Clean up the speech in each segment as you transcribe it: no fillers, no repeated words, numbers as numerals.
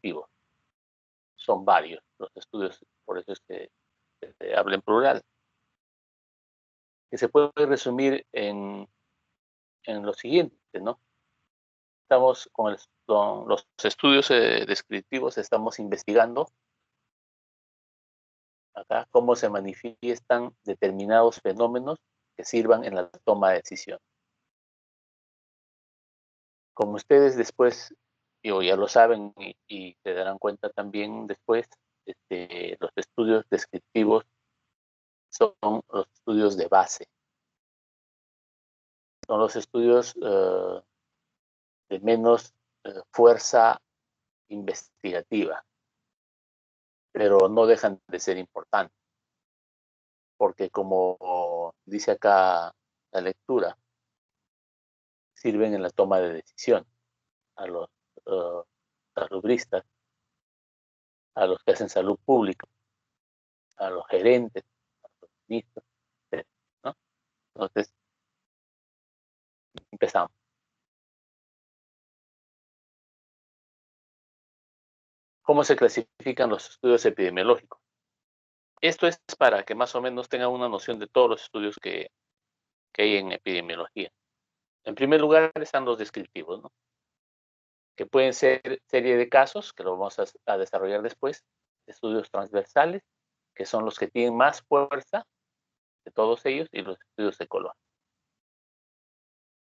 descriptivos. Son varios los estudios, por eso es que se habla en plural. Que se puede resumir en lo siguiente, ¿no? Estamos con los estudios descriptivos, estamos investigando acá cómo se manifiestan determinados fenómenos que sirvan en la toma de decisión. Como ustedes después, ya lo saben y se darán cuenta también después, los estudios descriptivos son los estudios de base. Son los estudios de menos fuerza investigativa, pero no dejan de ser importantes, porque como dice acá la lectura, sirven en la toma de decisión a los salubristas, a los que hacen salud pública, a los gerentes, a los ministros, etc., ¿no? Entonces, empezamos. ¿Cómo se clasifican los estudios epidemiológicos? Esto es para que más o menos tengan una noción de todos los estudios que hay en epidemiología. En primer lugar están los descriptivos, ¿no? Que pueden ser serie de casos, que lo vamos a desarrollar después, estudios transversales, que son los que tienen más fuerza de todos ellos, y los estudios de color.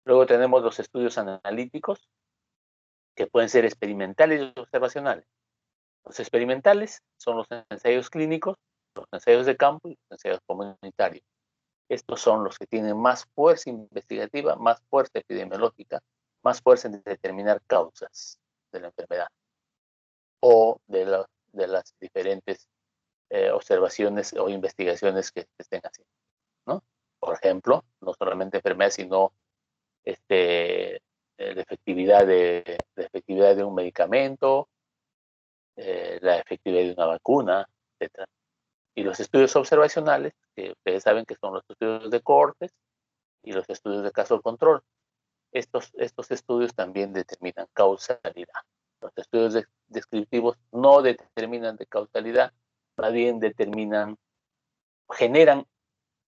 Luego tenemos los estudios analíticos, que pueden ser experimentales y observacionales. Los experimentales son los ensayos clínicos, los ensayos de campo y los ensayos comunitarios. Estos son los que tienen más fuerza investigativa, más fuerza epidemiológica, más fuerza en determinar causas de la enfermedad o de las diferentes observaciones o investigaciones que se estén haciendo, ¿no? Por ejemplo, no solamente enfermedad, sino la efectividad de un medicamento, la efectividad de una vacuna, etc. Y los estudios observacionales, que ustedes saben que son los estudios de cohortes y los estudios de caso control. Estos estudios también determinan causalidad. Los estudios descriptivos no determinan de causalidad, más bien generan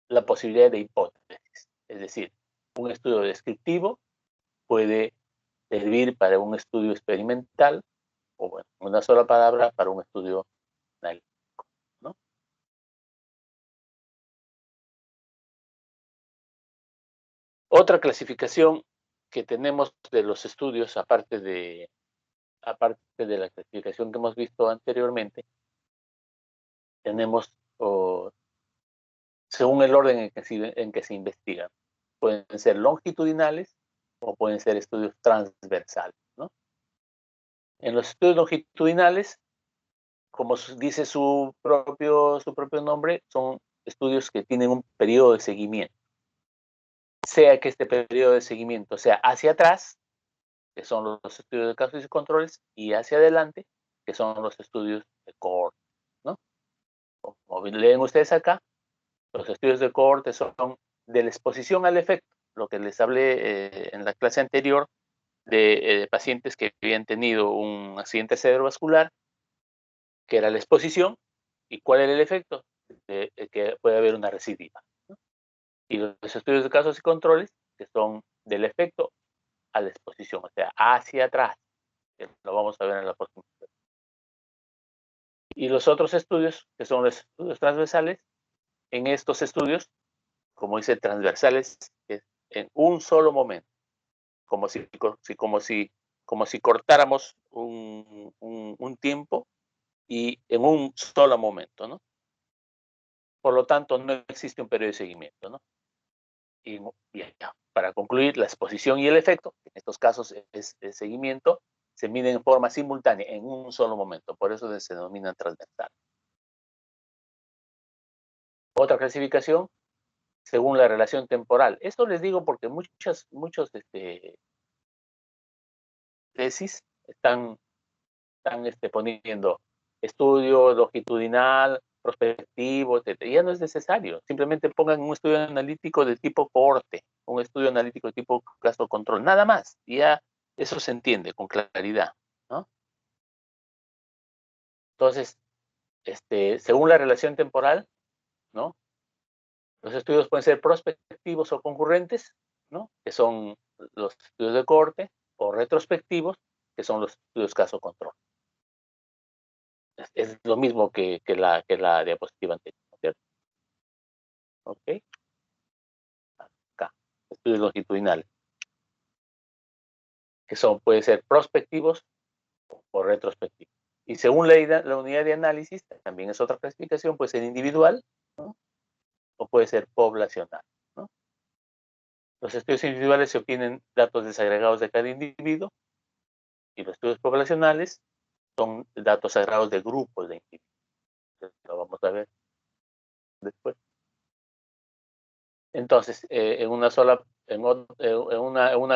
la posibilidad de hipótesis. Es decir, un estudio descriptivo puede servir para un estudio experimental, o bueno, una sola palabra, para un estudio analítico, ¿no? Otra clasificación que tenemos de los estudios, aparte de la clasificación que hemos visto anteriormente, tenemos, según el orden en que se investigan, pueden ser longitudinales o pueden ser estudios transversales, ¿no? En los estudios longitudinales, como dice su propio nombre, son estudios que tienen un periodo de seguimiento. Sea que este periodo de seguimiento sea hacia atrás, que son los estudios de casos y controles, y hacia adelante, que son los estudios de cohorte, ¿no? Como leen ustedes acá, los estudios de cohorte son de la exposición al efecto, lo que les hablé en la clase anterior de pacientes que habían tenido un accidente cerebrovascular, que era la exposición, y cuál era el efecto, que puede haber una recidiva, ¿no? Y los estudios de casos y controles, que son del efecto a la exposición, o sea, hacia atrás, que lo vamos a ver en la próxima. Y los otros estudios, que son los estudios transversales, en estos estudios, como dice transversales, es en un solo momento, como si cortáramos un tiempo y en un solo momento, ¿no? Por lo tanto, no existe un periodo de seguimiento, ¿no? Y ya, para concluir, la exposición y el efecto, en estos casos es el seguimiento, se miden en forma simultánea, en un solo momento, por eso se denomina transversal. Otra clasificación, según la relación temporal. Esto les digo porque muchos tesis están poniendo estudio longitudinal, prospectivo, etc. Ya no es necesario. Simplemente pongan un estudio analítico de tipo cohorte, un estudio analítico de tipo caso control, nada más. Ya eso se entiende con claridad, ¿no? Entonces, según la relación temporal, ¿no? Los estudios pueden ser prospectivos o concurrentes, ¿no? Que son los estudios de cohorte, o retrospectivos, que son los estudios caso-control. Es lo mismo que la diapositiva anterior, ¿no es cierto? ¿Ok? Acá, estudios longitudinales, que pueden ser prospectivos o retrospectivos. Y según la unidad de análisis, también es otra clasificación, puede ser individual, ¿no? O puede ser poblacional, ¿no? Los estudios individuales se obtienen datos desagregados de cada individuo, y los estudios poblacionales son datos agregados de grupos de individuos. Lo vamos a ver después. Entonces, en una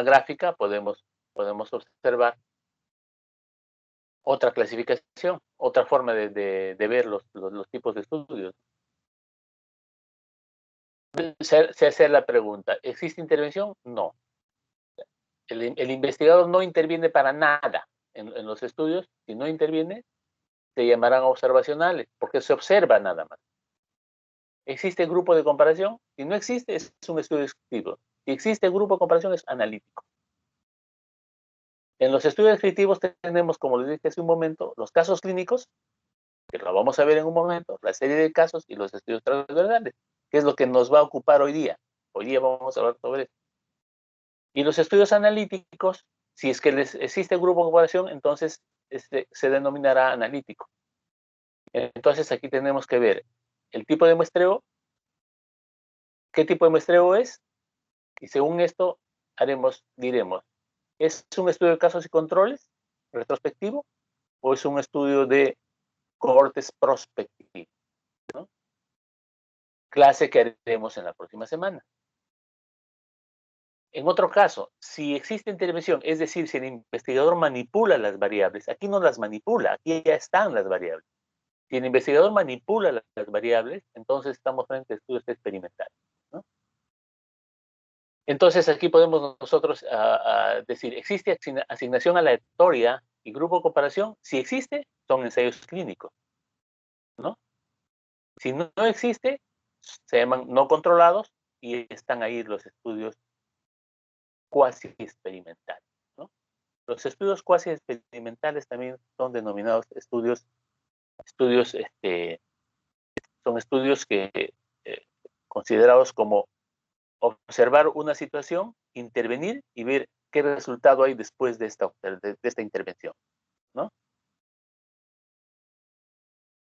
gráfica podemos observar otra clasificación, otra forma de ver los tipos de estudios. Se hace la pregunta, ¿existe intervención? No. El investigador no interviene para nada en los estudios. Si no interviene, se llamarán observacionales, porque se observa nada más. ¿Existe grupo de comparación? Si no existe, es un estudio descriptivo. Si existe grupo de comparación, es analítico. En los estudios descriptivos tenemos, como les dije hace un momento, los casos clínicos, que lo vamos a ver en un momento, la serie de casos y los estudios transversales, que es lo que nos va a ocupar hoy día. Hoy día vamos a hablar sobre eso. Y los estudios analíticos, si es que existe grupo de comparación, entonces se denominará analítico. Entonces aquí tenemos que ver el tipo de muestreo, qué tipo de muestreo es, y según esto diremos, ¿es un estudio de casos y controles retrospectivo o es un estudio de cohortes prospectivos, ¿no? Clase que haremos en la próxima semana. En otro caso, si existe intervención, es decir, si el investigador manipula las variables, aquí no las manipula, aquí ya están las variables. Si el investigador manipula las variables, entonces estamos frente a estudios experimentales, ¿no? Entonces aquí podemos nosotros decir, ¿existe asignación aleatoria y grupo de comparación? Si existe, son ensayos clínicos, ¿no? Si no existe, se llaman no controlados y están ahí los estudios cuasi experimentales, ¿no? Los estudios cuasi experimentales también son denominados son estudios que considerados como observar una situación, intervenir y ver qué resultado hay después de esta intervención, ¿no?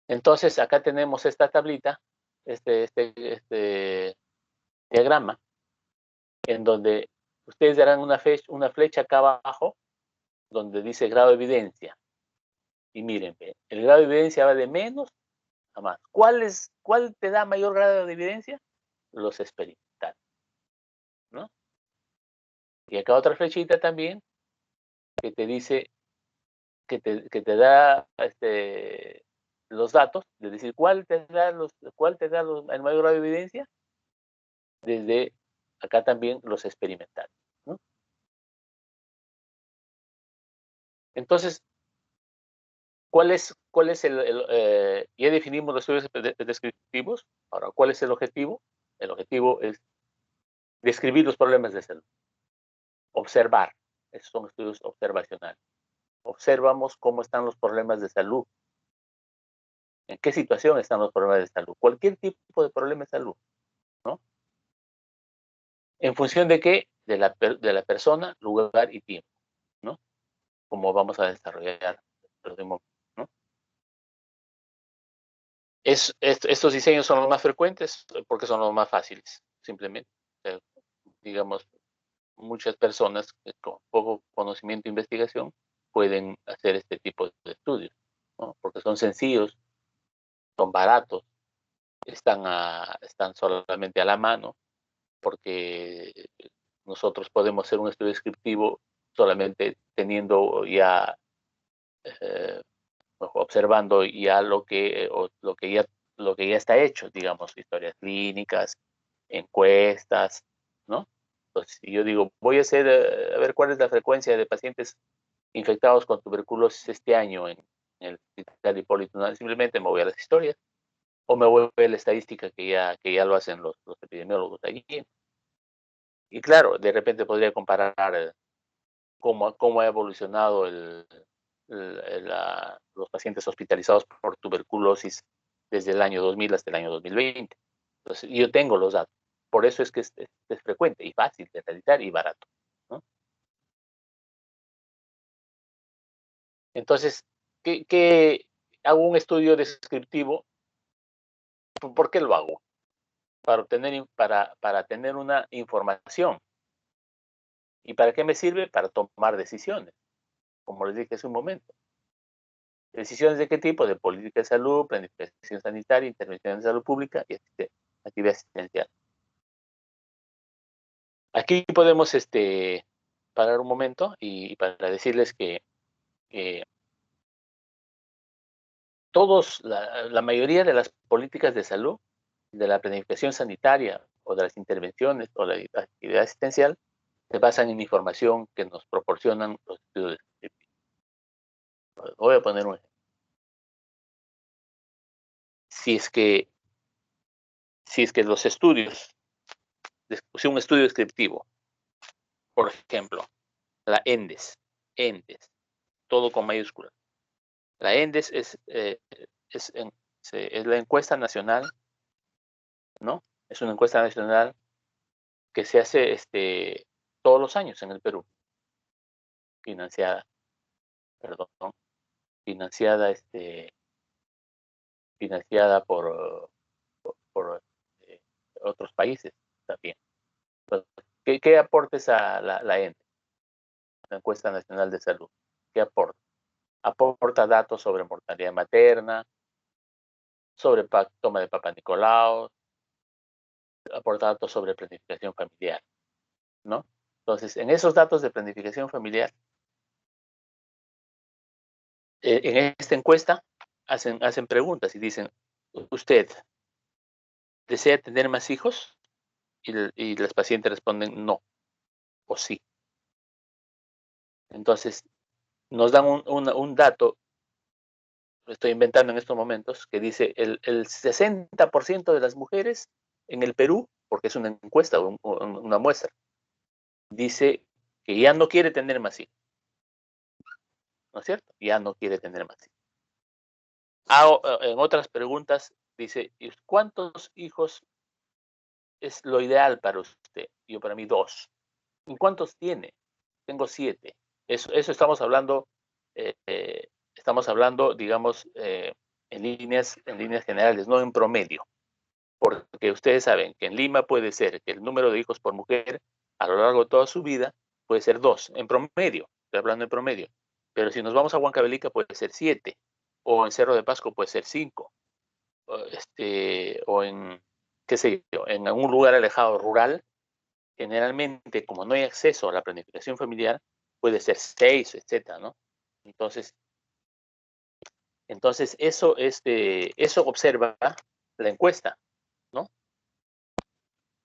Entonces, acá tenemos esta tablita, este diagrama, en donde ustedes darán una flecha acá abajo, donde dice grado de evidencia. Y miren, el grado de evidencia va de menos a más. ¿Cuál te da mayor grado de evidencia? Los experimentales, ¿no? Y acá otra flechita también que te dice, que te da los datos, es decir, ¿cuál te da el mayor grado de evidencia? Desde acá también los experimentales, ¿no? Entonces, ya definimos los estudios descriptivos. Ahora, ¿cuál es el objetivo? El objetivo es describir los problemas de salud, observar. Esos son estudios observacionales. Observamos cómo están los problemas de salud, en qué situación están los problemas de salud, cualquier tipo de problema de salud, ¿no? ¿En función de qué? De la persona, lugar y tiempo, ¿no? Como vamos a desarrollar los demás, ¿no? Estos diseños son los más frecuentes porque son los más fáciles, simplemente. Digamos, muchas personas con poco conocimiento e investigación pueden hacer este tipo de estudios, ¿no? Porque son sencillos, son baratos, están solamente a la mano, porque nosotros podemos hacer un estudio descriptivo solamente teniendo ya, observando ya lo que ya está hecho, digamos, historias clínicas, encuestas, ¿no? Entonces, si yo digo, voy a ver cuál es la frecuencia de pacientes infectados con tuberculosis este año en el Hospital Hipólito Unanue, simplemente me voy a las historias, o me voy a la estadística que ya lo hacen los epidemiólogos allí. Y claro, de repente podría comparar cómo ha evolucionado los pacientes hospitalizados por tuberculosis desde el año 2000 hasta el año 2020. Entonces, yo tengo los datos. Por eso es que es frecuente y fácil de realizar y barato, ¿no? Entonces, hago un estudio descriptivo? ¿Por qué lo hago? Para tener una información. ¿Y para qué me sirve? Para tomar decisiones, como les dije hace un momento. ¿Decisiones de qué tipo? De política de salud, planificación sanitaria, intervención de salud pública y actividad asistencial. Aquí podemos parar un momento y para decirles que la mayoría de las políticas de salud, de la planificación sanitaria o de las intervenciones o la actividad asistencial, se basan en información que nos proporcionan los estudios descriptivos. Voy a poner un ejemplo. Si es que los estudios, si un estudio descriptivo, por ejemplo, la ENDES, todo con mayúsculas. La ENDES es la encuesta nacional, ¿no? Es una encuesta nacional que se hace todos los años en el Perú, financiada, perdón, financiada, financiada por otros países también. Entonces, ¿qué aportes a la ENDES, la encuesta nacional de salud? ¿Qué aporta? Aporta datos sobre mortalidad materna, sobre toma de Papa Nicolau, aporta datos sobre planificación familiar, ¿no? Entonces, en esos datos de planificación familiar, en esta encuesta hacen preguntas y dicen, ¿usted desea tener más hijos? Y las pacientes responden no o sí. Entonces, nos dan un dato, lo estoy inventando en estos momentos, que dice el 60% de las mujeres en el Perú, porque es una encuesta, una muestra, dice que ya no quiere tener más hijos, ¿no es cierto? Ya no quiere tener más hijos. En otras preguntas dice, ¿cuántos hijos es lo ideal para usted? Yo para mí 2. ¿Y cuántos tiene? Tengo 7. Eso estamos hablando, digamos, en líneas generales, no en promedio. Porque ustedes saben que en Lima puede ser que el número de hijos por mujer a lo largo de toda su vida puede ser 2, en promedio, estoy hablando en promedio. Pero si nos vamos a Huancavelica puede ser 7, o en Cerro de Pasco puede ser 5, o en, qué sé yo, en algún lugar alejado rural, generalmente, como no hay acceso a la planificación familiar, puede ser 6, etcétera, ¿no? Entonces eso observa la encuesta, ¿no?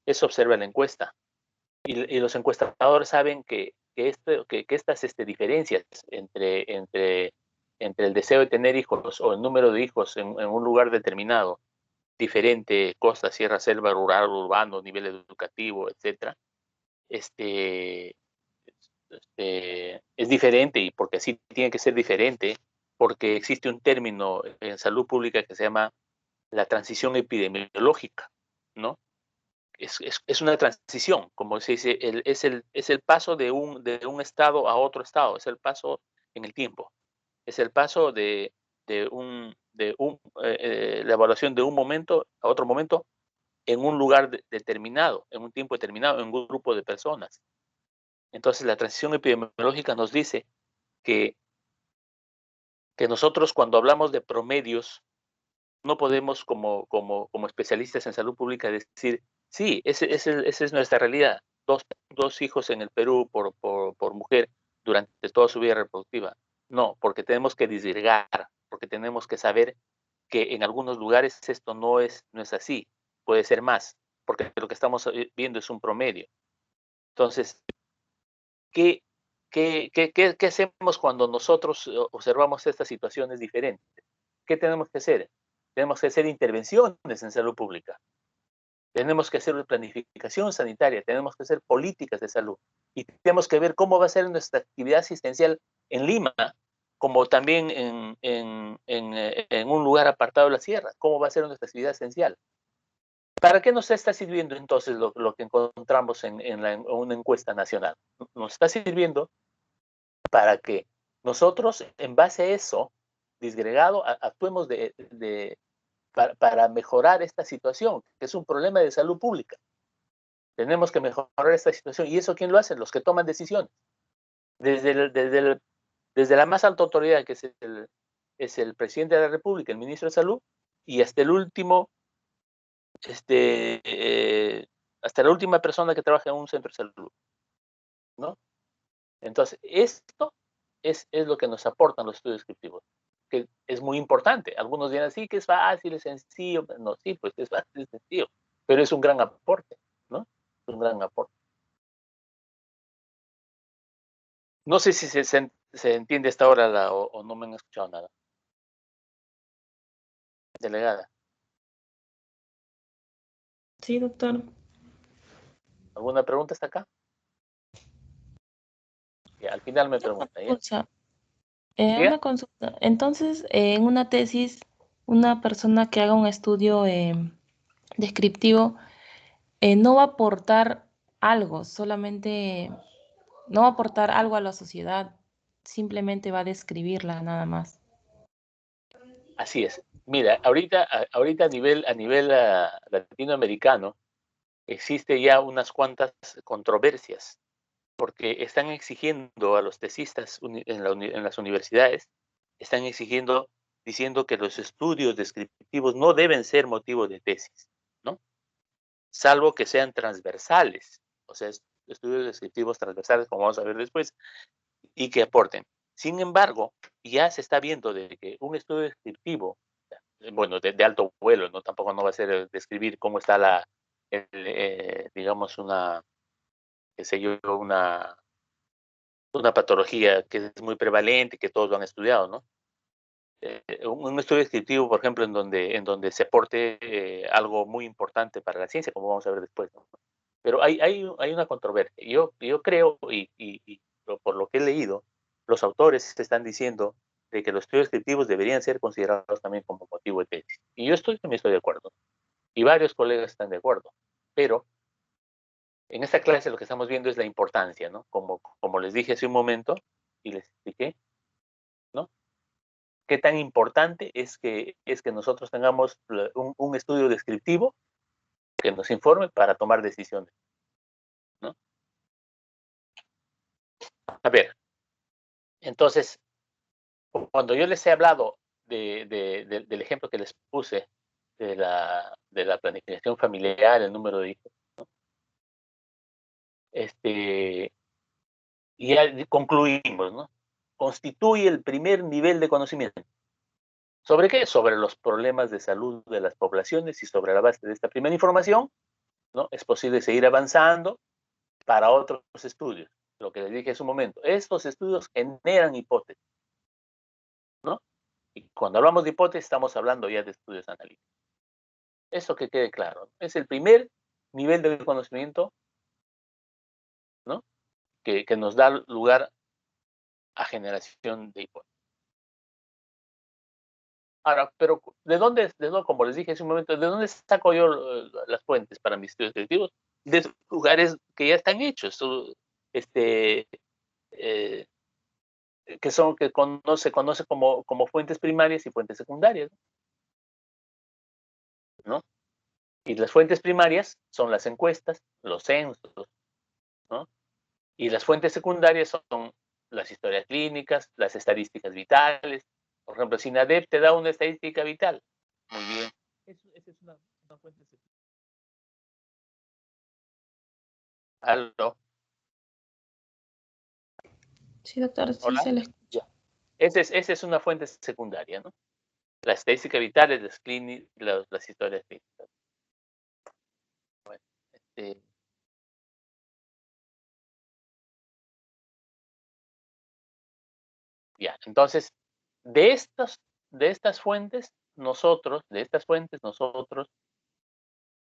Eso observa la encuesta. Y los encuestadores saben que estas diferencias entre el deseo de tener hijos o el número de hijos en un lugar determinado, diferente, costa, sierra, selva, rural, urbano, nivel educativo, etcétera, es diferente, y porque así tiene que ser diferente, porque existe un término en salud pública que se llama la transición epidemiológica, ¿no? Es una transición, como se dice, es el paso de un estado a otro estado, es el paso en el tiempo, es el paso la evaluación de un momento a otro momento en un lugar determinado, en un tiempo determinado, en un grupo de personas. Entonces, la transición epidemiológica nos dice que, nosotros cuando hablamos de promedios, no podemos como especialistas en salud pública decir, sí, esa es nuestra realidad, dos hijos en el Perú por mujer durante toda su vida reproductiva. No, porque tenemos que disgregar, porque tenemos que saber que en algunos lugares esto no es así, puede ser más, porque lo que estamos viendo es un promedio. Entonces, ¿qué ¿Qué hacemos cuando nosotros observamos estas situaciones diferentes? ¿Qué tenemos que hacer? Tenemos que hacer intervenciones en salud pública. Tenemos que hacer planificación sanitaria, tenemos que hacer políticas de salud y tenemos que ver cómo va a ser nuestra actividad asistencial en Lima, como también en un lugar apartado de la sierra, cómo va a ser nuestra actividad esencial. ¿Para qué nos está sirviendo entonces lo que encontramos en una encuesta nacional? Nos está sirviendo para que nosotros, en base a eso, disgregado, actuemos para mejorar esta situación, que es un problema de salud pública. Tenemos que mejorar esta situación. ¿Y eso quién lo hace? Los que toman decisiones. Desde la más alta autoridad, que es el presidente de la República, el ministro de Salud, y hasta el último, hasta la última persona que trabaja en un centro de salud, ¿no? Entonces, esto es lo que nos aportan los estudios descriptivos, que es muy importante. Algunos dirán, sí, que es fácil, es sencillo. No, sí, pues es fácil, es sencillo, pero es un gran aporte, ¿no? Es un gran aporte. No sé si se entiende hasta ahora o no me han escuchado nada. Delegada, Sí, doctor. ¿alguna pregunta hasta acá? Ya, al final me Una pregunta, ¿ya? consulta. ¿Ya? Una consulta. Entonces, en una tesis, una persona que haga un estudio descriptivo no va a aportar algo, solamente no va a aportar algo a la sociedad, simplemente va a describirla nada más. Así es. Mira, ahorita a nivel latinoamericano existe ya unas cuantas controversias porque están exigiendo a los tesistas en las universidades, están exigiendo, diciendo que los estudios descriptivos no deben ser motivo de tesis, ¿no? Salvo que sean transversales, o sea, estudios descriptivos transversales, como vamos a ver después, y que aporten. Sin embargo, ya se está viendo de que un estudio descriptivo, bueno, de alto vuelo, ¿no? Tampoco no va a ser describir cómo está digamos, qué sé yo, una patología que es muy prevalente, que todos lo han estudiado, ¿no? Un estudio descriptivo, por ejemplo, en donde se aporte algo muy importante para la ciencia, como vamos a ver después, ¿no? Pero hay una controversia. Yo creo, por lo que he leído, los autores están diciendo de que los estudios descriptivos deberían ser considerados también como motivo de tesis. Y yo también estoy de acuerdo. Y varios colegas están de acuerdo. Pero en esta clase lo que estamos viendo es la importancia, ¿no? Como les dije hace un momento y les expliqué, ¿no? Qué tan importante es que nosotros tengamos un estudio descriptivo que nos informe para tomar decisiones, ¿no? A ver, entonces, cuando yo les he hablado del ejemplo que les puse de la planificación familiar, el número de hijos, ¿no? Ya concluimos, ¿no? Constituye el primer nivel de conocimiento. ¿Sobre qué? Sobre los problemas de salud de las poblaciones y sobre la base de esta primera información, ¿no? Es posible seguir avanzando para otros estudios. Lo que les dije hace un momento, estos estudios generan hipótesis, ¿no? Y cuando hablamos de hipótesis estamos hablando ya de estudios analíticos. Eso que quede claro, ¿no? Es el primer nivel de conocimiento, ¿no? Que nos da lugar a generación de hipótesis. Ahora, pero como les dije hace un momento, ¿de dónde saco yo las fuentes para mis estudios detectivos? De lugares que ya están hechos, este, eh, que se conoce como fuentes primarias y fuentes secundarias, ¿no? Y las fuentes primarias son las encuestas, los censos, ¿no? Y las fuentes secundarias son las historias clínicas, las estadísticas vitales. Por ejemplo, SINADEP te da una estadística vital. Muy bien. Esa es una fuente secundaria. ¿Aló? Sí, doctor, sí ¿Hola? se le Ya. escucha. Esa es una fuente secundaria, ¿no? La estadística vital es las historias clínicas. Bueno, este, Ya, entonces, de estas fuentes, nosotros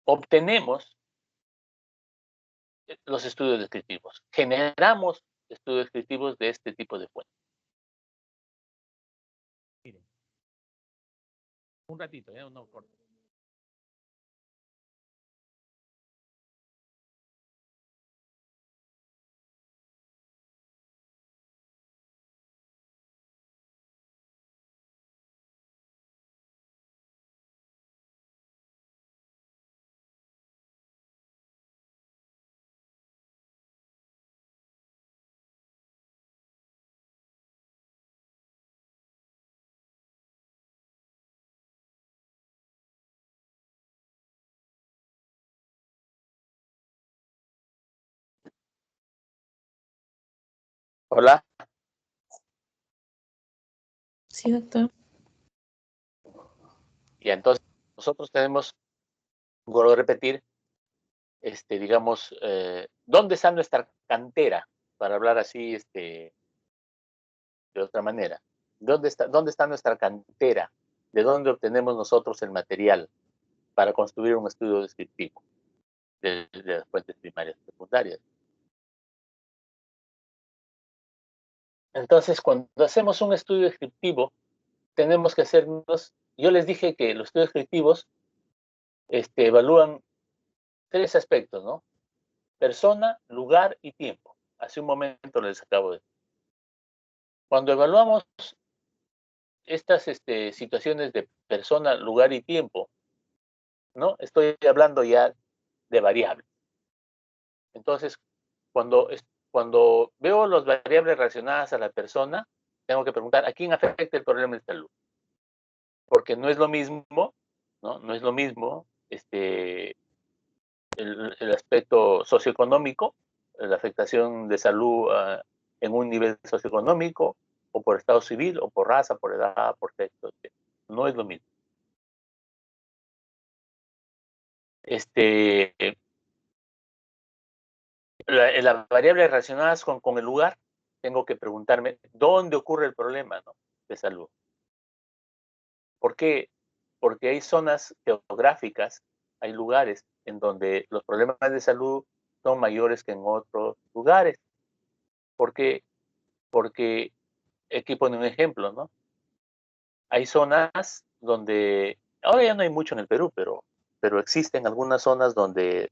obtenemos los estudios descriptivos. Generamos estudios descriptivos de este tipo de fuentes. Miren, un ratito, no corto. Hola. Sí, doctor. Y entonces nosotros tenemos, vuelvo a repetir, digamos, ¿dónde está nuestra cantera? Para hablar así, de otra manera. ¿Dónde está nuestra cantera? ¿De dónde obtenemos nosotros el material para construir un estudio descriptivo de las fuentes primarias y secundarias? Entonces, cuando hacemos un estudio descriptivo, tenemos que hacernos, yo les dije que los estudios descriptivos evalúan tres aspectos, ¿no? Persona, lugar y tiempo. Hace un momento les acabo de decir. Cuando evaluamos estas situaciones de persona, lugar y tiempo, ¿no? Estoy hablando ya de variables. Entonces, cuando veo las variables relacionadas a la persona, tengo que preguntar a quién afecta el problema de salud. Porque no es lo mismo, ¿no? No es lo mismo el aspecto socioeconómico, la afectación de salud en un nivel socioeconómico, o por estado civil, o por raza, por edad, por sexo, etc. No es lo mismo. Este, las variables relacionadas con el lugar, tengo que preguntarme dónde ocurre el problema, ¿no? De salud. ¿Por qué? Porque hay zonas geográficas, hay lugares en donde los problemas de salud son mayores que en otros lugares. ¿Por qué? Porque, aquí pone un ejemplo, ¿no? Hay zonas donde, ahora ya no hay mucho en el Perú, pero existen algunas zonas donde,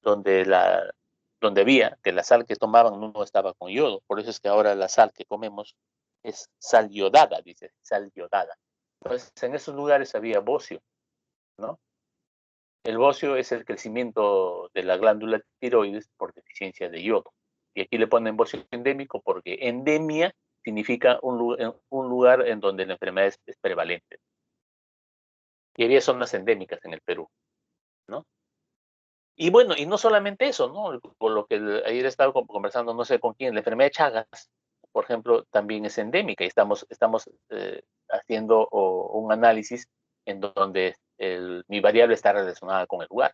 la, donde había que la sal que tomaban no estaba con yodo. Por eso es que ahora la sal que comemos es sal yodada, dice, sal yodada. Entonces, en esos lugares había bocio, ¿no? El bocio es el crecimiento de la glándula tiroides por deficiencia de yodo. Y aquí le ponen bocio endémico porque endemia significa un lugar en donde la enfermedad es prevalente. Y había zonas endémicas en el Perú, ¿no? Y bueno, y no solamente eso, ¿no? Por lo que ayer estaba conversando, no sé con quién, la enfermedad de Chagas, por ejemplo, también es endémica y estamos haciendo un análisis en donde mi variable está relacionada con el lugar,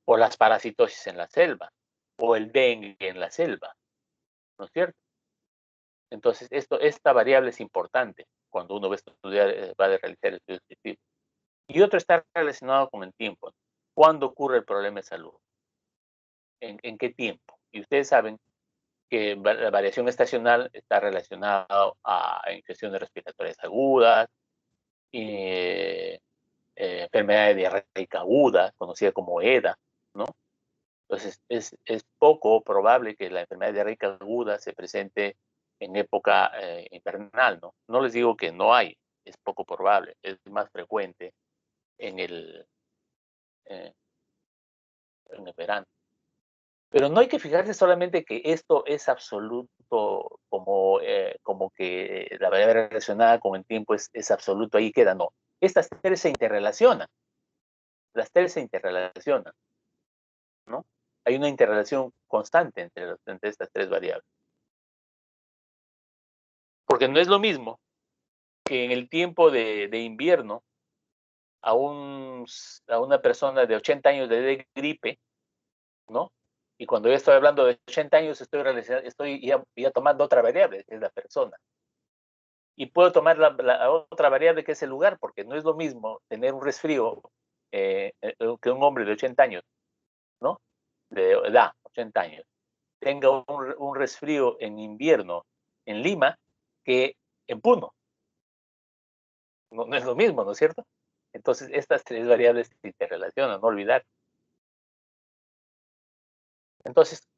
o las parasitosis en la selva, o el dengue en la selva, ¿no es cierto? Entonces, esta variable es importante cuando uno va a estudiar, va a realizar estudios científicos. Y otro está relacionado con el tiempo. ¿Cuándo ocurre el problema de salud? ¿En qué tiempo? Y ustedes saben que la variación estacional está relacionada a infecciones respiratorias agudas, eh, enfermedad diarreica aguda, conocida como EDA, ¿no? Entonces, es poco probable que la enfermedad diarreica aguda se presente en época invernal, ¿no? No les digo que no hay, es poco probable, es más frecuente en eh, en el verano. Pero no hay que fijarse solamente que esto es absoluto, como que la variable relacionada con el tiempo es absoluto, ahí queda, no. Estas tres se interrelacionan, las tres se interrelacionan, ¿no? Hay una interrelación constante entre estas tres variables. Porque no es lo mismo que en el tiempo de invierno a una persona de 80 años le dé gripe, ¿no? Y cuando yo estoy hablando de 80 años, estoy ya tomando otra variable, que es la persona. Y puedo tomar la otra variable que es el lugar, porque no es lo mismo tener un resfrío que un hombre de 80 años, ¿no? De edad, 80 años, tenga un resfrío en invierno en Lima que en Puno. No, no es lo mismo, ¿no es cierto? Entonces, estas tres variables se interrelacionan, no olvidar. Entonces,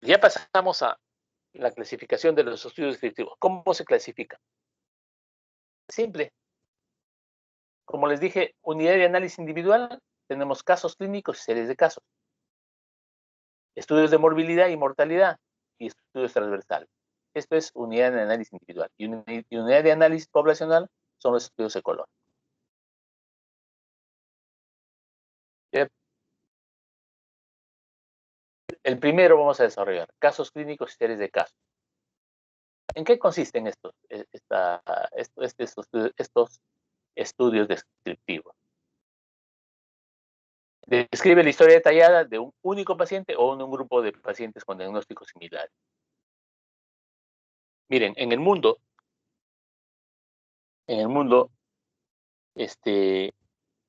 ya pasamos a la clasificación de los estudios descriptivos. ¿Cómo se clasifica? Simple. Como les dije, unidad de análisis individual, tenemos casos clínicos y series de casos. Estudios de morbilidad y mortalidad y estudios transversales. Esto es unidad de análisis individual. Y unidad de análisis poblacional son los estudios ecológicos. El primero vamos a desarrollar casos clínicos y series de casos. ¿En qué consisten estos estudios descriptivos? Describe la historia detallada de un único paciente o un grupo de pacientes con diagnósticos similares. Miren, en el mundo,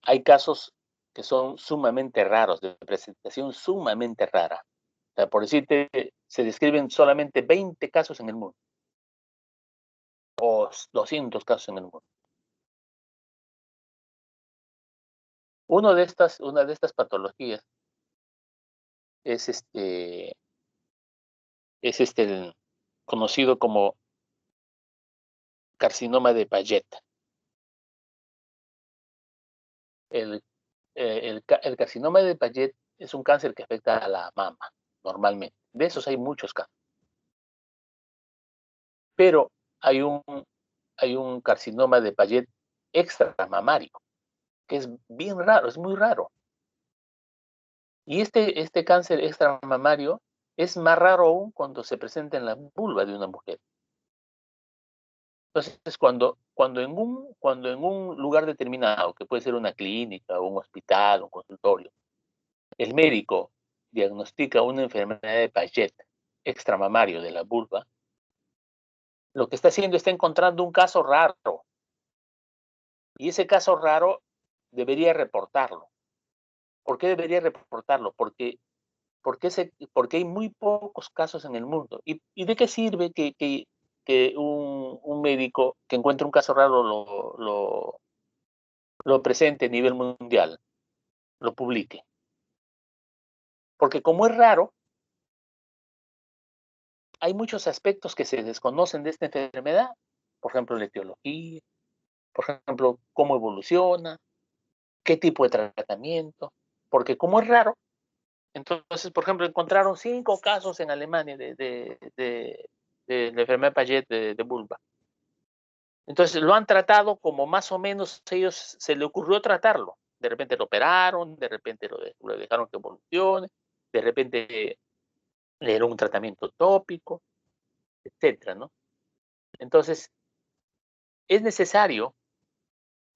hay casos que son sumamente raros, de presentación sumamente rara. O sea, por decirte, se describen solamente 20 casos en el mundo, o 200 casos en el mundo. Una de estas patologías es el conocido como carcinoma de Paget. El carcinoma de Paget es un cáncer que afecta a la mama, normalmente. De esos hay muchos casos. Pero hay un carcinoma de Paget extramamario, que es bien raro, es muy raro. Y este cáncer extramamario es más raro aún cuando se presenta en la vulva de una mujer. Entonces, cuando en un lugar determinado, que puede ser una clínica, un hospital, un consultorio, el médico diagnostica una enfermedad de Paget extramamario de la vulva, lo que está haciendo está encontrando un caso raro. Y ese caso raro debería reportarlo. ¿Por qué debería reportarlo? Porque hay muy pocos casos en el mundo. ¿Y de qué sirve que un médico que encuentre un caso raro lo presente a nivel mundial, lo publique? Porque como es raro, hay muchos aspectos que se desconocen de esta enfermedad. Por ejemplo, la etiología, por ejemplo, cómo evoluciona, qué tipo de tratamiento. Porque como es raro, entonces, por ejemplo, encontraron 5 casos en Alemania de la enfermedad de Paget de vulva. Entonces, lo han tratado como más o menos ellos se le ocurrió tratarlo. De repente lo operaron, de repente lo dejaron que evolucione, de repente le dieron un tratamiento tópico, etcétera, ¿no? Entonces, es necesario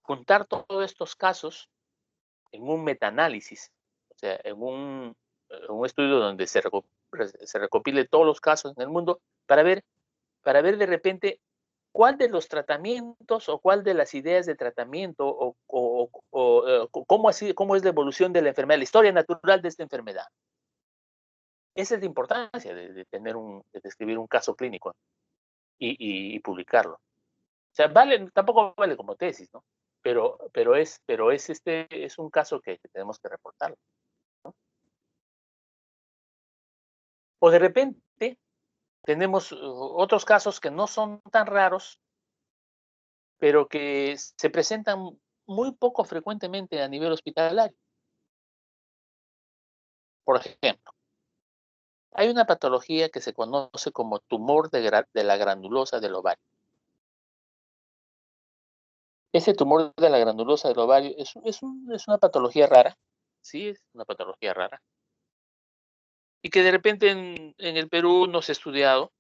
juntar todos estos casos en un metaanálisis, o sea, en un estudio donde se recopile todos los casos en el mundo para ver de repente cuál de los tratamientos o cuál de las ideas de tratamiento cómo es la evolución de la enfermedad, la historia natural de esta enfermedad. Esa es la importancia de escribir un caso clínico y publicarlo. O sea, tampoco vale como tesis, ¿no? Es un caso que tenemos que reportarlo, ¿no? O de repente tenemos otros casos que no son tan raros, pero que se presentan muy poco frecuentemente a nivel hospitalario. Por ejemplo, hay una patología que se conoce como tumor de la granulosa del ovario. Ese tumor de la granulosa del ovario es una patología rara, sí, es una patología rara, y que de repente en el Perú no se ha estudiado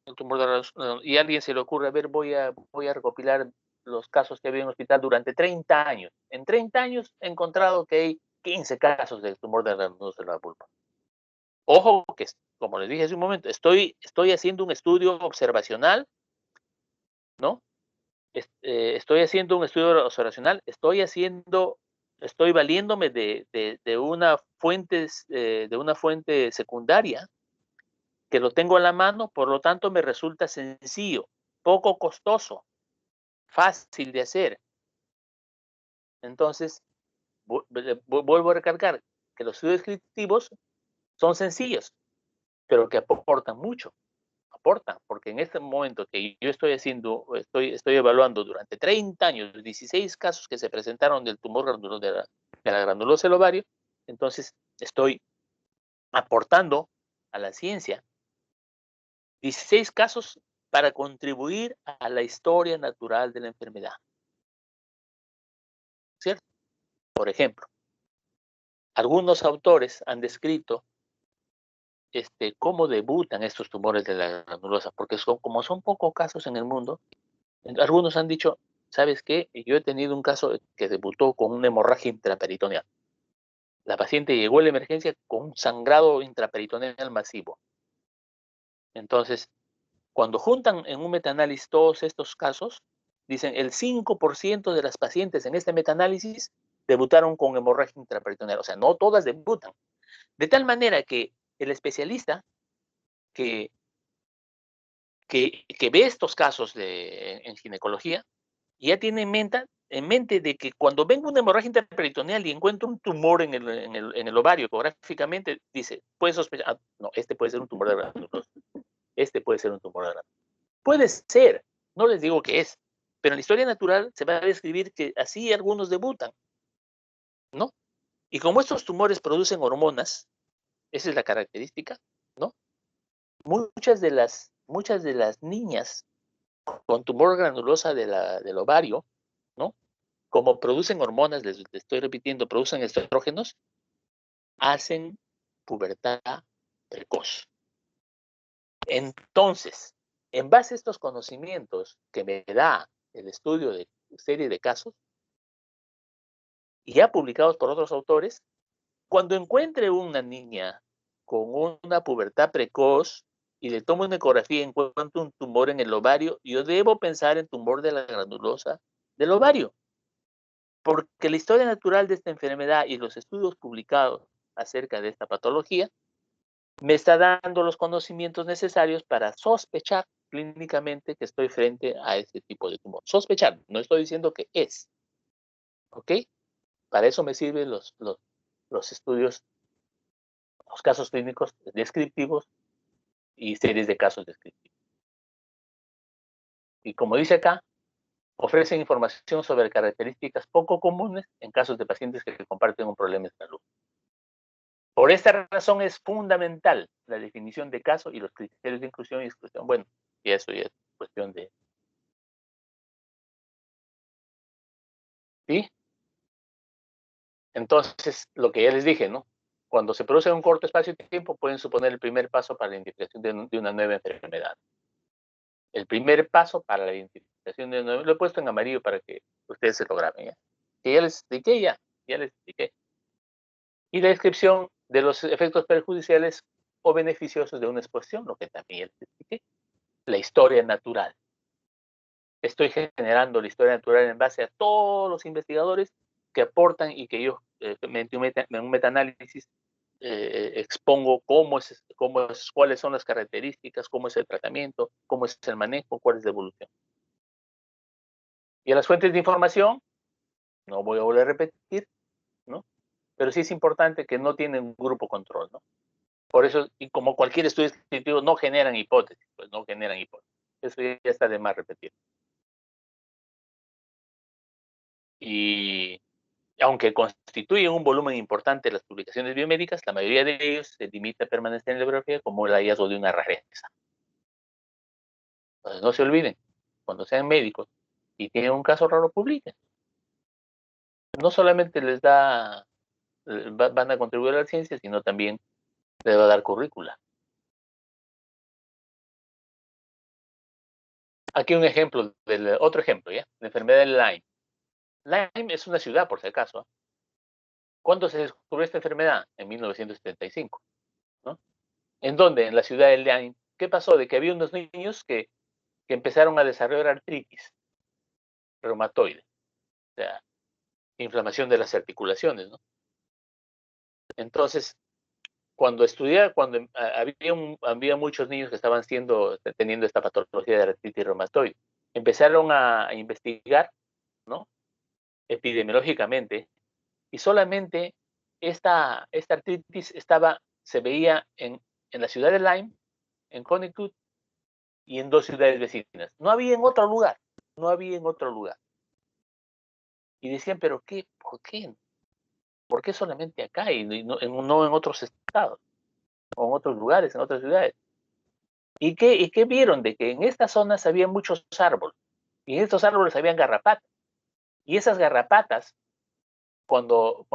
el tumor de la granulosa, y a alguien se le ocurre, a ver, voy a recopilar los casos que había en el hospital durante 30 años. En 30 años he encontrado que hay 15 casos del tumor de la granulosa de la vulva. Ojo, que como les dije hace un momento, estoy haciendo un estudio observacional ¿no? Estoy haciendo un estudio observacional, estoy valiéndome de una fuente secundaria que lo tengo a la mano, por lo tanto me resulta sencillo, poco costoso, fácil de hacer. Entonces, vuelvo a recargar que los estudios descriptivos son sencillos, pero que aportan mucho. Aportan, porque en este momento que yo estoy evaluando durante 30 años, 16 casos que se presentaron del tumor granuloso de la granulosa del ovario, entonces estoy aportando a la ciencia 16 casos para contribuir a la historia natural de la enfermedad, ¿cierto? Por ejemplo, algunos autores han descrito cómo debutan estos tumores de la granulosa, porque como son pocos casos en el mundo, algunos han dicho, ¿sabes qué? Yo he tenido un caso que debutó con una hemorragia intraperitoneal. La paciente llegó a la emergencia con un sangrado intraperitoneal masivo. Entonces, cuando juntan en un metaanálisis todos estos casos, dicen el 5% de las pacientes en este metaanálisis debutaron con hemorragia intraperitoneal. O sea, no todas debutan. De tal manera que el especialista que, que ve estos casos en ginecología ya tiene en mente de que cuando venga una hemorragia intraperitoneal y encuentra un tumor en el ovario ecográficamente, dice, puede sospechar, no, este puede ser un tumor de granulosa, este puede ser un tumor de granulosa. Puede ser, no les digo que es, pero en la historia natural se va a describir que así algunos debutan, ¿no? Y como estos tumores producen hormonas, esa es la característica, ¿no? Muchas de las niñas con tumor granulosa del ovario, ¿no? Como producen hormonas, les estoy repitiendo, producen estrógenos, hacen pubertad precoz. Entonces, en base a estos conocimientos que me da el estudio de serie de casos, ya publicados por otros autores, cuando encuentre una niña con una pubertad precoz y le tomo una ecografía y encuentro un tumor en el ovario, yo debo pensar en tumor de la granulosa del ovario. Porque la historia natural de esta enfermedad y los estudios publicados acerca de esta patología me está dando los conocimientos necesarios para sospechar clínicamente que estoy frente a este tipo de tumor. Sospechar, no estoy diciendo que es, ¿ok? Para eso me sirven los estudios, los casos clínicos descriptivos y series de casos descriptivos. Y como dice acá, ofrecen información sobre características poco comunes en casos de pacientes que comparten un problema de salud. Por esta razón es fundamental la definición de caso y los criterios de inclusión y exclusión. Bueno, y eso ya es cuestión de... ¿Sí? Entonces, lo que ya les dije, ¿no? Cuando se produce en un corto espacio de tiempo, pueden suponer el primer paso para la identificación de una nueva enfermedad. El primer paso para la identificación de una nueva... Lo he puesto en amarillo para que ustedes se lo graben, ¿ya? Que ya les expliqué, ya les expliqué. Y la descripción de los efectos perjudiciales o beneficiosos de una exposición, lo que también ya les expliqué. La historia natural. Estoy generando la historia natural en base a todos los investigadores que aportan y que yo, mediante un metaanálisis, expongo cuáles son las características, cómo es el tratamiento, cómo es el manejo, cuál es la evolución. Y a las fuentes de información, no voy a volver a repetir, ¿no? Pero sí es importante que no tienen un grupo control, ¿no? Por eso, y como cualquier estudio descriptivo, no generan hipótesis, pues no generan hipótesis. Eso ya está de más repetir. Y aunque constituyen un volumen importante de las publicaciones biomédicas, la mayoría de ellos se limita a permanecer en la bibliografía como el hallazgo de una rareza. Entonces, no se olviden, cuando sean médicos y tienen un caso raro, publiquen. No solamente van a contribuir a la ciencia, sino también les va a dar currícula. Aquí un ejemplo, otro ejemplo, ¿ya? La enfermedad de Lyme. Lyme es una ciudad, por si acaso. ¿Cuándo se descubrió esta enfermedad? En 1975, ¿no? ¿En dónde? En la ciudad de Lyme. ¿Qué pasó? De que había unos niños que que empezaron a desarrollar artritis reumatoide, o sea, inflamación de las articulaciones, ¿no? Entonces, cuando había muchos niños que estaban teniendo esta patología de artritis reumatoide, empezaron a investigar, ¿no? Epidemiológicamente, y solamente esta artritis se veía en la ciudad de Lyme, en Connecticut, y en 2 ciudades vecinas. No había en otro lugar, no había en otro lugar. Y decían, ¿pero qué? ¿Por qué? ¿Por qué solamente acá y no en otros estados, o en otros lugares, en otras ciudades? ¿Y qué vieron? De que en estas zonas había muchos árboles, y en estos árboles habían garrapatas. Y esas garrapatas, cuando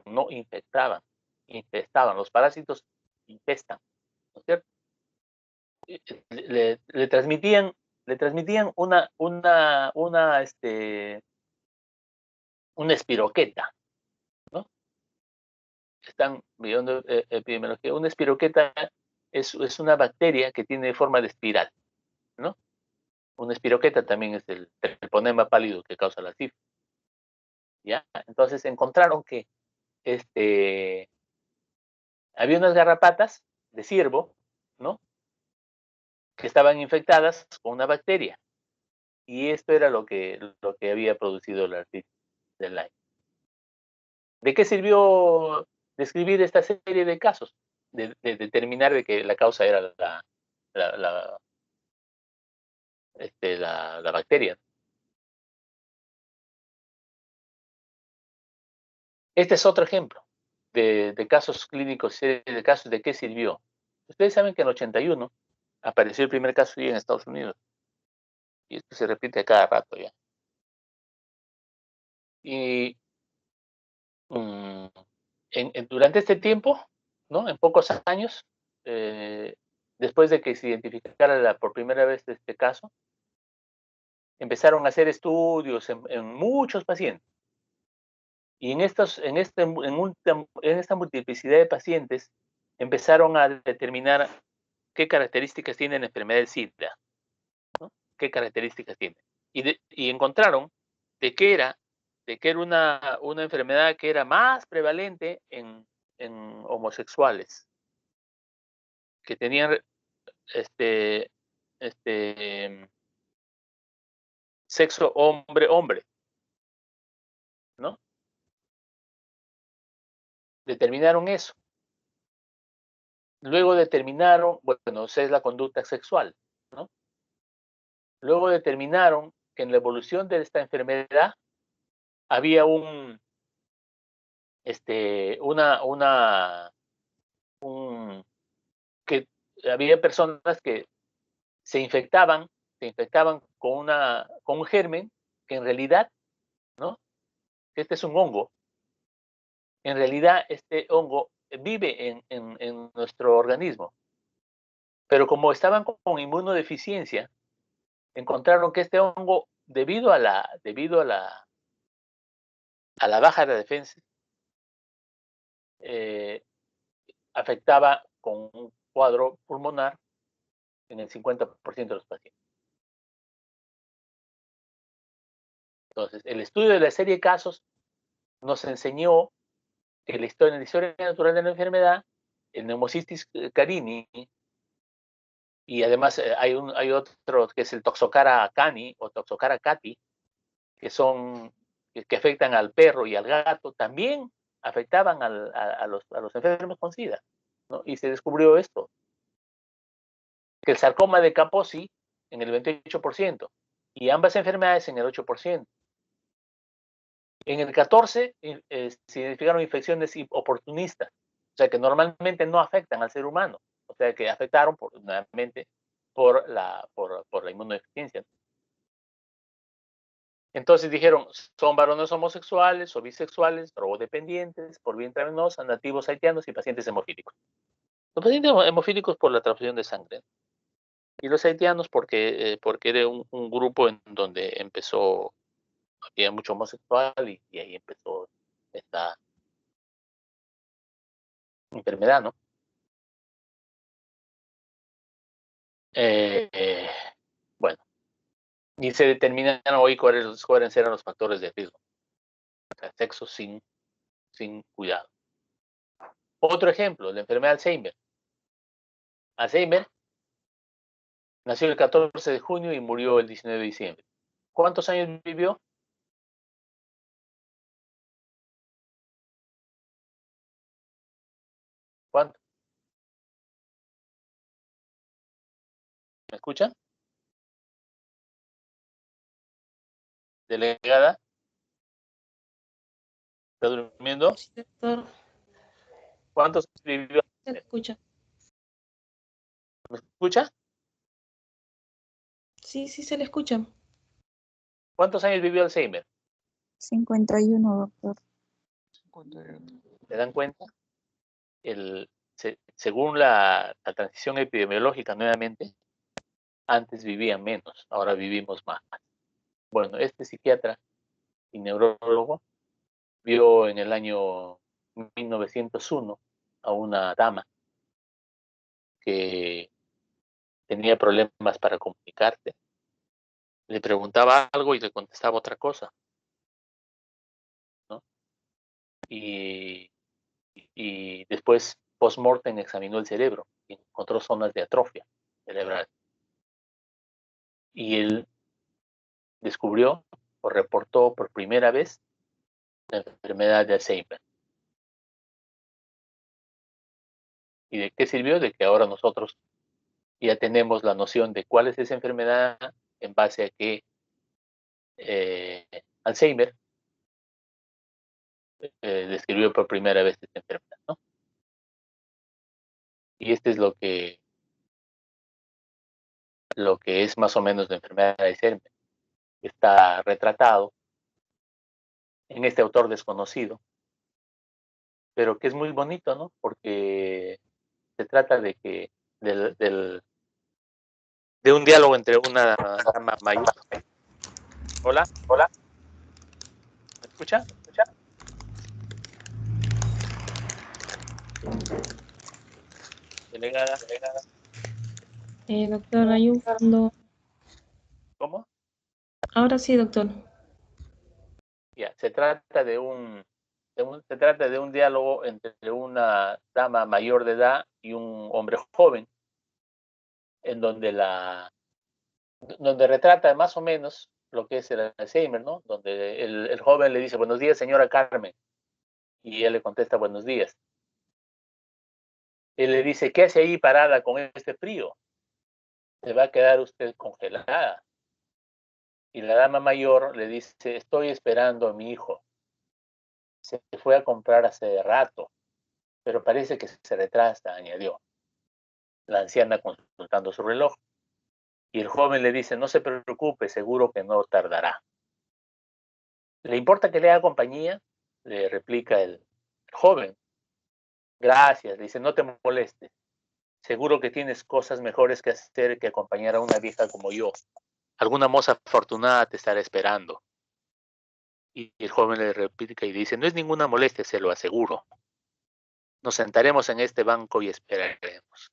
no infestaban, infestaban, los parásitos infestan, ¿no es cierto? Le transmitían una espiroqueta, ¿no? Están viendo epidemiología. Una espiroqueta es una bacteria que tiene forma de espiral, ¿no? Una espiroqueta también es el treponema pálido que causa la sífilis, ¿ya? Entonces encontraron que había unas garrapatas de ciervo, ¿no? Que estaban infectadas con una bacteria. Y esto era lo que había producido la artritis de Lyme. ¿De qué sirvió describir esta serie de casos? De determinar de que la causa era la, la, la bacteria. Este es otro ejemplo de casos clínicos, de casos de qué sirvió. Ustedes saben que en el 81 apareció el primer caso en Estados Unidos. Y esto se repite cada rato ya. Y mm, durante este tiempo, ¿no? En pocos años, después de que se identificara por primera vez este caso, empezaron a hacer estudios en muchos pacientes. Y en esta multiplicidad de pacientes, empezaron a determinar qué características tiene la enfermedad del SIDA, ¿no? ¿Qué características tiene? Y encontraron de que era una enfermedad que era más prevalente en homosexuales, que tenían este, este, sexo hombre-hombre, ¿no? Determinaron eso. Luego determinaron, bueno, esa es la conducta sexual, ¿no? Luego determinaron que en la evolución de esta enfermedad había que había personas que se infectaban, con un germen que en realidad, ¿no? Este es un hongo. En realidad, este hongo vive en nuestro organismo, pero como estaban con inmunodeficiencia, encontraron que este hongo, debido a la baja de defensa, eh, afectaba con un cuadro pulmonar en el 50% de los pacientes. Entonces, el estudio de la serie de casos nos enseñó que en la historia natural de la enfermedad, el Pneumocystis carini, y además hay otro que es el Toxocara cani o Toxocara cati, que afectan al perro y al gato, también afectaban a los enfermos con SIDA, ¿no? Y se descubrió esto, que el sarcoma de Kaposi en el 28% y ambas enfermedades en el 8%. En el 14 se identificaron infecciones oportunistas, o sea que normalmente no afectan al ser humano, o sea que afectaron nuevamente por la inmunodeficiencia. Entonces dijeron, son varones homosexuales o bisexuales, drogodependientes, por vía intravenosa, nativos haitianos y pacientes hemofílicos. Los pacientes hemofílicos por la transfusión de sangre. Y los haitianos porque era un grupo en donde había mucho homosexual y ahí empezó esta enfermedad, ¿no? Bueno, y se determinan hoy cuáles eran los factores de riesgo. O sea, sexo sin cuidado. Otro ejemplo, la enfermedad de Alzheimer. Alzheimer nació el 14 de junio y murió el 19 de diciembre. ¿Cuántos años vivió? ¿Cuánto? ¿Me escucha? Delegada, ¿está durmiendo? Sí, doctor, ¿Cuántos años vivió? se escucha. ¿Me escucha? Sí, sí se le escucha. ¿Cuántos años vivió Alzheimer? 51, doctor. ¿Se dan cuenta? Según la transición epidemiológica, nuevamente, antes vivían menos, ahora vivimos más. Bueno, este psiquiatra y neurólogo vio en el año 1901 a una dama que tenía problemas para comunicarse. Le preguntaba algo y le contestaba otra cosa, ¿no? Y, y después, post-mortem, examinó el cerebro y encontró zonas de atrofia cerebral. Y él descubrió o reportó por primera vez la enfermedad de Alzheimer. ¿Y de qué sirvió? De que ahora nosotros ya tenemos la noción de cuál es esa enfermedad en base a que Alzheimer describió por primera vez esta enfermedad, ¿no? Y este es lo que es más o menos la enfermedad de Alzheimer. Está retratado en este autor desconocido, pero que es muy bonito, ¿no? Porque se trata de que de un diálogo entre una dama mayor. Hola, hola, ¿me escucha? ¿Me escucha? Delegada, delegada. Doctor, hay un fondo. ¿Cómo? Ahora sí, doctor. Ya, se trata de se trata de un diálogo entre una dama mayor de edad y un hombre joven, en donde retrata más o menos lo que es el Alzheimer, ¿no? Donde el joven le dice, buenos días, señora Carmen, y él le contesta, buenos días. Él le dice, ¿qué hace ahí parada con este frío? Se va a quedar usted congelada. Y la dama mayor le dice, estoy esperando a mi hijo. Se fue a comprar hace rato, pero parece que se retrasa, añadió. La anciana consultando su reloj. Y el joven le dice, no se preocupe, seguro que no tardará. ¿Le importa que le haga compañía? Le replica el joven. Gracias, le dice, no te molestes. Seguro que tienes cosas mejores que hacer que acompañar a una vieja como yo. Alguna moza afortunada te estará esperando. Y el joven le replica y dice, no es ninguna molestia, se lo aseguro. Nos sentaremos en este banco y esperaremos.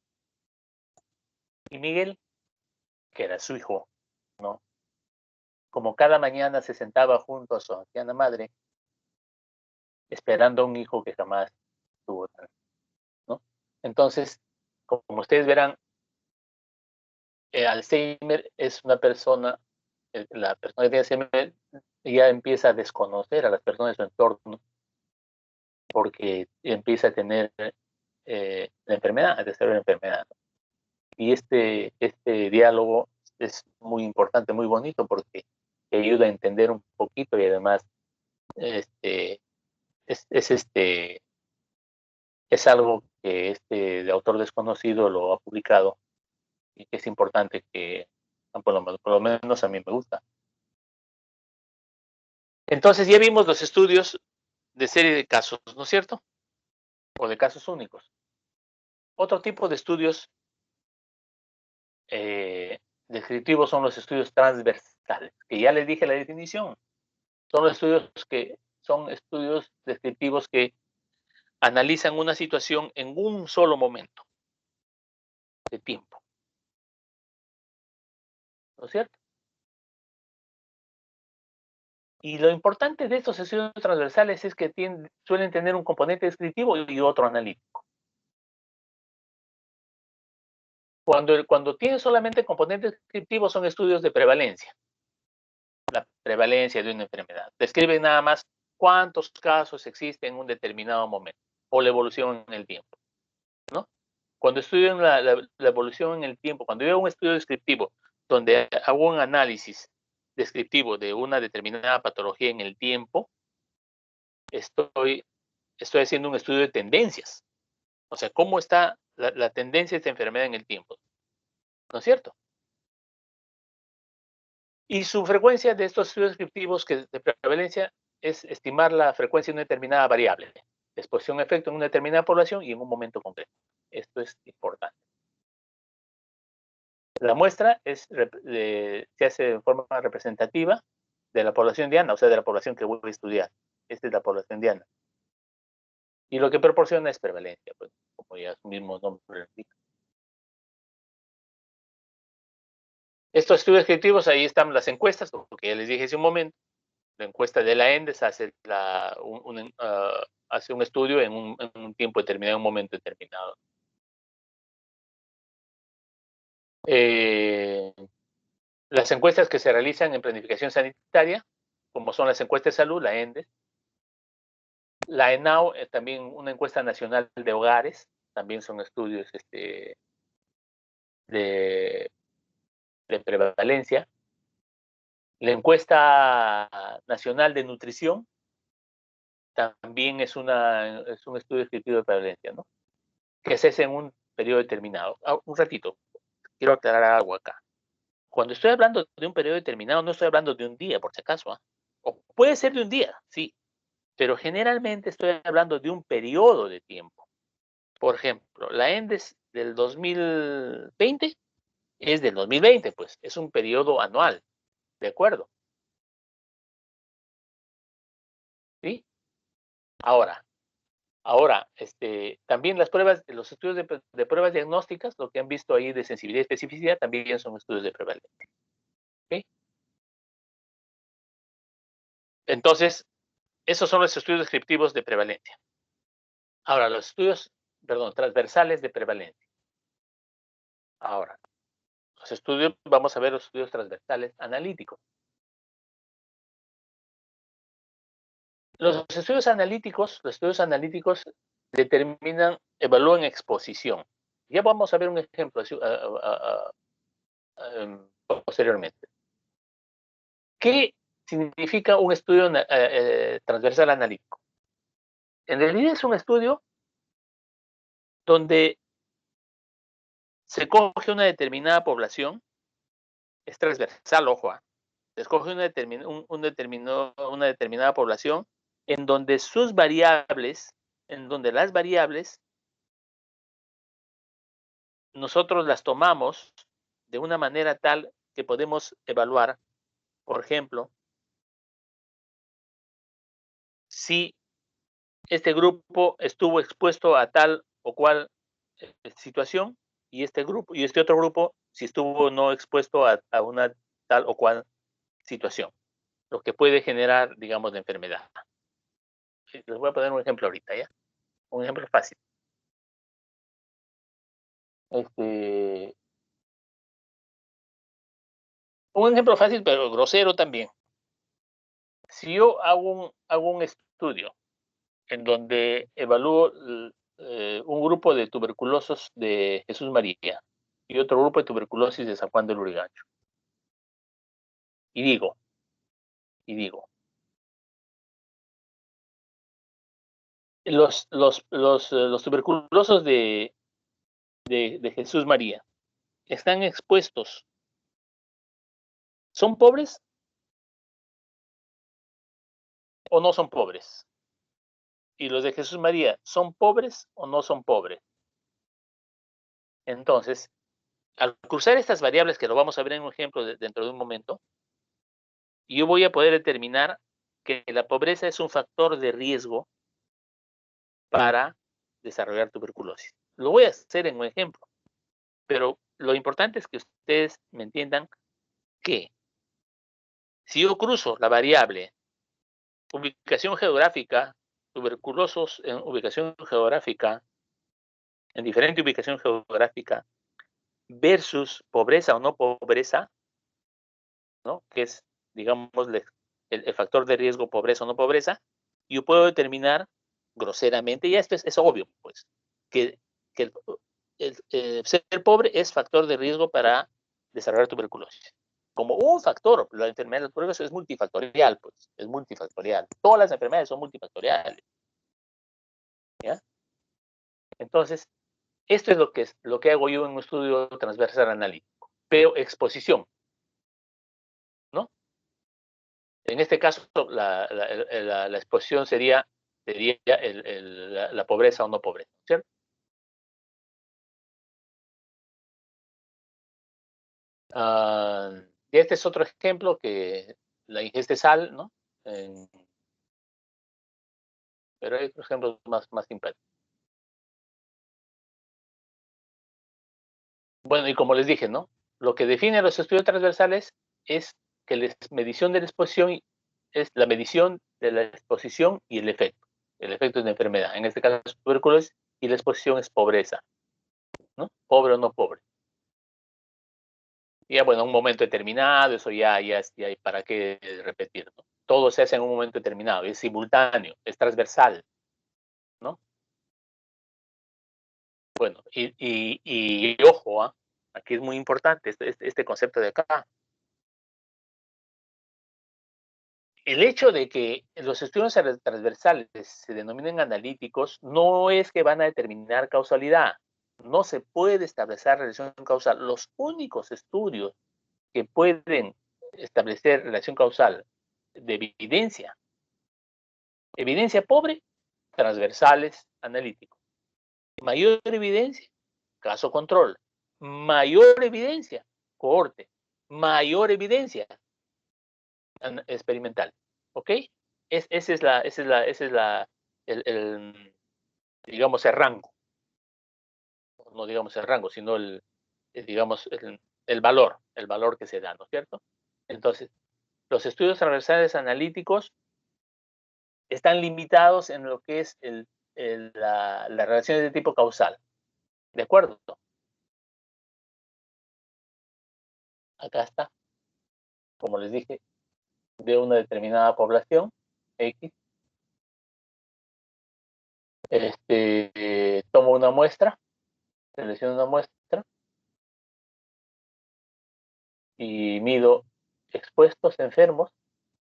Y Miguel, que era su hijo, ¿no? Como cada mañana se sentaba junto a su anciana madre, esperando a un hijo que jamás tuvo, ¿no? Entonces, como ustedes verán, Alzheimer es una persona, la persona que tiene Alzheimer ya empieza a desconocer a las personas de su entorno porque empieza a tener la enfermedad, a desarrollar la enfermedad. Y este diálogo es muy importante, muy bonito, porque te ayuda a entender un poquito y además este, es algo que de autor desconocido lo ha publicado y que es importante que, por lo menos a mí me gusta. Entonces ya vimos los estudios de serie de casos, ¿no es cierto? O de casos únicos. Otro tipo de estudios descriptivos son los estudios transversales, que ya les dije la definición. Son estudios descriptivos que analizan una situación en un solo momento de tiempo. ¿no es cierto? Y lo importante de estos estudios transversales es que suelen tener un componente descriptivo y otro analítico. Cuando tienen solamente componentes descriptivos son estudios de prevalencia. La prevalencia de una enfermedad. Describen nada más cuántos casos existen en un determinado momento o la evolución en el tiempo, ¿no? Cuando estudian la evolución en el tiempo, cuando yo hago un estudio descriptivo donde hago un análisis descriptivo de una determinada patología en el tiempo, estoy haciendo un estudio de tendencias. O sea, cómo está la tendencia de esta enfermedad en el tiempo, ¿no es cierto? Y su frecuencia de estos estudios descriptivos de prevalencia es estimar la frecuencia de una determinada variable, de exposición a efecto en una determinada población y en un momento concreto. Esto es importante. La muestra se hace de forma representativa de la población diana, o sea, de la población que voy a estudiar. Esta es la población diana. Y lo que proporciona es prevalencia, pues, como ya su mismo nombre lo indica. Estos estudios descriptivos, ahí están las encuestas, lo que ya les dije hace un momento. La encuesta de la ENDES hace, hace un estudio en un tiempo determinado, en un momento determinado. Las encuestas que se realizan en planificación sanitaria, como son las encuestas de salud, la ENDES, la ENAO, también una encuesta nacional de hogares, también son estudios de prevalencia. La encuesta nacional de nutrición también es un estudio descriptivo de prevalencia, ¿no? Que se hace en un periodo determinado. Un ratito, quiero aclarar algo acá. Cuando estoy hablando de un periodo determinado, no estoy hablando de un día, por si acaso. O puede ser de un día, sí, pero generalmente estoy hablando de un periodo de tiempo. Por ejemplo, la ENDES del 2020 es del 2020, pues, es un periodo anual, ¿de acuerdo? ¿Sí? Ahora, también las pruebas, los estudios de pruebas diagnósticas, lo que han visto ahí de sensibilidad y especificidad, también son estudios de prevalencia. ¿Okay? Entonces, esos son los estudios descriptivos de prevalencia. Ahora, los estudios, transversales de prevalencia. Ahora, vamos a ver los estudios transversales analíticos. Los estudios analíticos evalúan exposición. Ya vamos a ver un ejemplo posteriormente. ¿Qué significa un estudio transversal analítico? En realidad es un estudio donde se coge una determinada población, es transversal, ojo, se escoge una determinada población en donde las variables nosotros las tomamos de una manera tal que podemos evaluar, por ejemplo, si este grupo estuvo expuesto a tal o cual situación y este otro grupo si estuvo no expuesto a una tal o cual situación, lo que puede generar, digamos, la enfermedad. Les voy a poner un ejemplo ahorita, ¿ya? Un ejemplo fácil. Un ejemplo fácil, pero grosero también. Si yo hago un estudio en donde evalúo un grupo de tuberculosos de Jesús María y otro grupo de tuberculosis de San Juan del Lurigancho, y digo, los tuberculosos de Jesús María están expuestos, ¿son pobres o no son pobres? Y los de Jesús María, ¿son pobres o no son pobres? Entonces, al cruzar estas variables, que lo vamos a ver en un ejemplo dentro de un momento, yo voy a poder determinar que la pobreza es un factor de riesgo para desarrollar tuberculosis. Lo voy a hacer en un ejemplo, pero lo importante es que ustedes me entiendan que si yo cruzo la variable ubicación geográfica, tuberculosos en ubicación geográfica, en diferente ubicación geográfica, versus pobreza o no pobreza, ¿no? Que es, digamos, el factor de riesgo pobreza o no pobreza, yo puedo determinar groseramente, y esto es obvio, pues, que ser pobre es factor de riesgo para desarrollar tuberculosis. Como un factor, la enfermedad de la tuberculosis es multifactorial, pues, es multifactorial. Todas las enfermedades son multifactoriales, ¿ya? Entonces, esto es lo que hago yo en un estudio transversal analítico. Veo exposición, ¿no? En este caso, la exposición sería la pobreza o no pobreza, ¿cierto? Y este es otro ejemplo que la ingesta de sal, ¿no? Pero hay otros ejemplos más simpáticos. Bueno, y como les dije, ¿no? Lo que define los estudios transversales es que la medición de la exposición es la medición de la exposición y el efecto. El efecto es de enfermedad. En este caso es tuberculosis y la exposición es pobreza, ¿no? Pobre o no pobre. Y ya, bueno, en un momento determinado, eso ya hay para qué repetir, ¿no? Todo se hace en un momento determinado, es simultáneo, es transversal, ¿no? Bueno, y ojo, ¿ah? Aquí es muy importante este concepto de acá. El hecho de que los estudios transversales se denominen analíticos no es que van a determinar causalidad. No se puede establecer relación causal. Los únicos estudios que pueden establecer relación causal de evidencia pobre, transversales, analíticos. Mayor evidencia, caso control. Mayor evidencia, cohorte. Mayor evidencia, experimental. ¿Ok? Ese es digamos, el rango. No digamos el rango, sino digamos, el valor que se da, ¿no es cierto? Entonces, los estudios transversales analíticos están limitados en lo que es las relaciones de tipo causal. ¿De acuerdo? Acá está. Como les dije, de una determinada población, X, tomo una muestra, selecciono una muestra y mido expuestos enfermos,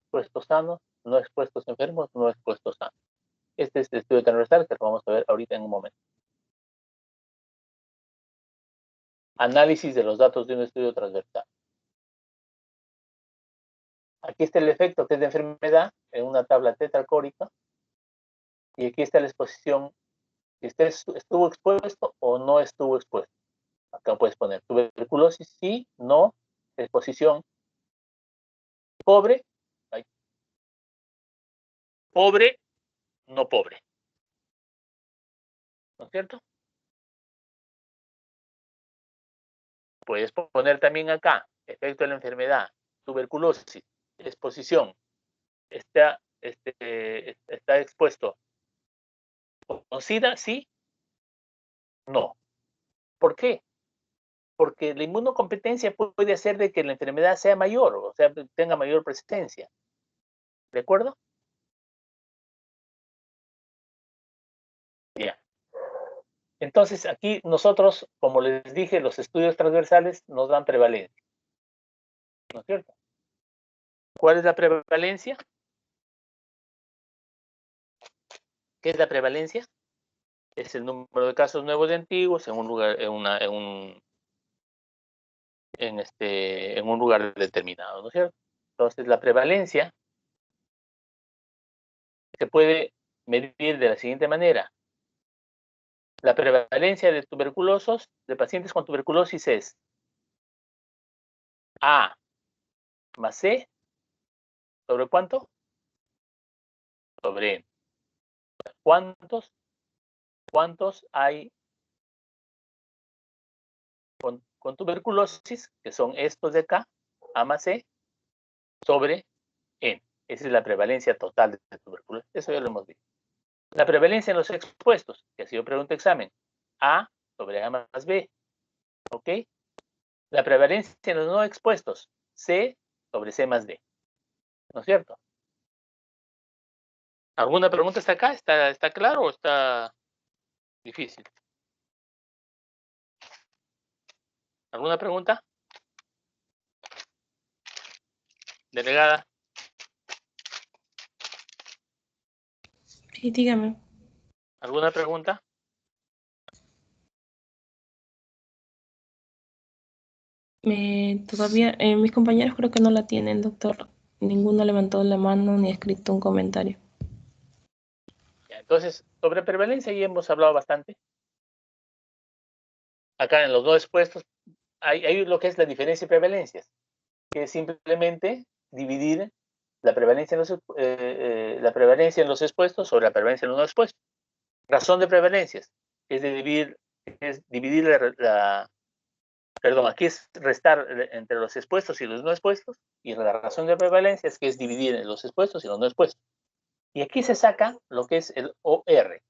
expuestos sanos, no expuestos enfermos, no expuestos sanos. Este es el estudio transversal que lo vamos a ver ahorita en un momento. Análisis de los datos de un estudio transversal. Aquí está el efecto que es de enfermedad en una tabla tetracórica y aquí está la exposición, si usted estuvo expuesto o no estuvo expuesto. Acá puedes poner tuberculosis, sí, no, exposición, pobre, pobre, no pobre. ¿No es cierto? Puedes poner también acá, efecto de la enfermedad, tuberculosis, exposición, está expuesto. ¿Con SIDA? Sí, no. ¿Por qué? Porque la inmunocompetencia puede hacer de que la enfermedad sea mayor, o sea, tenga mayor presencia. ¿De acuerdo? Ya. Entonces, aquí nosotros, como les dije, los estudios transversales nos dan prevalencia. ¿No es cierto? ¿Cuál es la prevalencia? ¿Qué es la prevalencia? Es el número de casos nuevos y antiguos en un lugar, en un lugar determinado, ¿no es cierto? Entonces, la prevalencia se puede medir de la siguiente manera. La prevalencia de tuberculosos, de pacientes con tuberculosis es A más C, ¿sobre cuánto? Sobre N. ¿Cuántos hay con tuberculosis, que son estos de acá, A más C sobre N. Esa es la prevalencia total de tuberculosis. Eso ya lo hemos visto. La prevalencia en los expuestos, que ha sido pregunta de examen. A sobre A más B. ¿Ok? La prevalencia en los no expuestos. C sobre C más D. ¿No es cierto? ¿Alguna pregunta hasta acá? ¿Está claro o está difícil? ¿Alguna pregunta? Delegada. Sí, dígame. ¿Alguna pregunta? Todavía, mis compañeros creo que no la tienen, doctor. Ninguno levantó la mano ni ha escrito un comentario. Ya, entonces, sobre prevalencia ya hemos hablado bastante. Acá en los no expuestos hay lo que es la diferencia de prevalencias, que es simplemente dividir la prevalencia en los expuestos sobre la prevalencia en los no expuestos. Razón de prevalencias es dividir perdón, aquí es restar entre los expuestos y los no expuestos, y la razón de prevalencia es que es dividir en los expuestos y los no expuestos. Y aquí se saca lo que es el OR.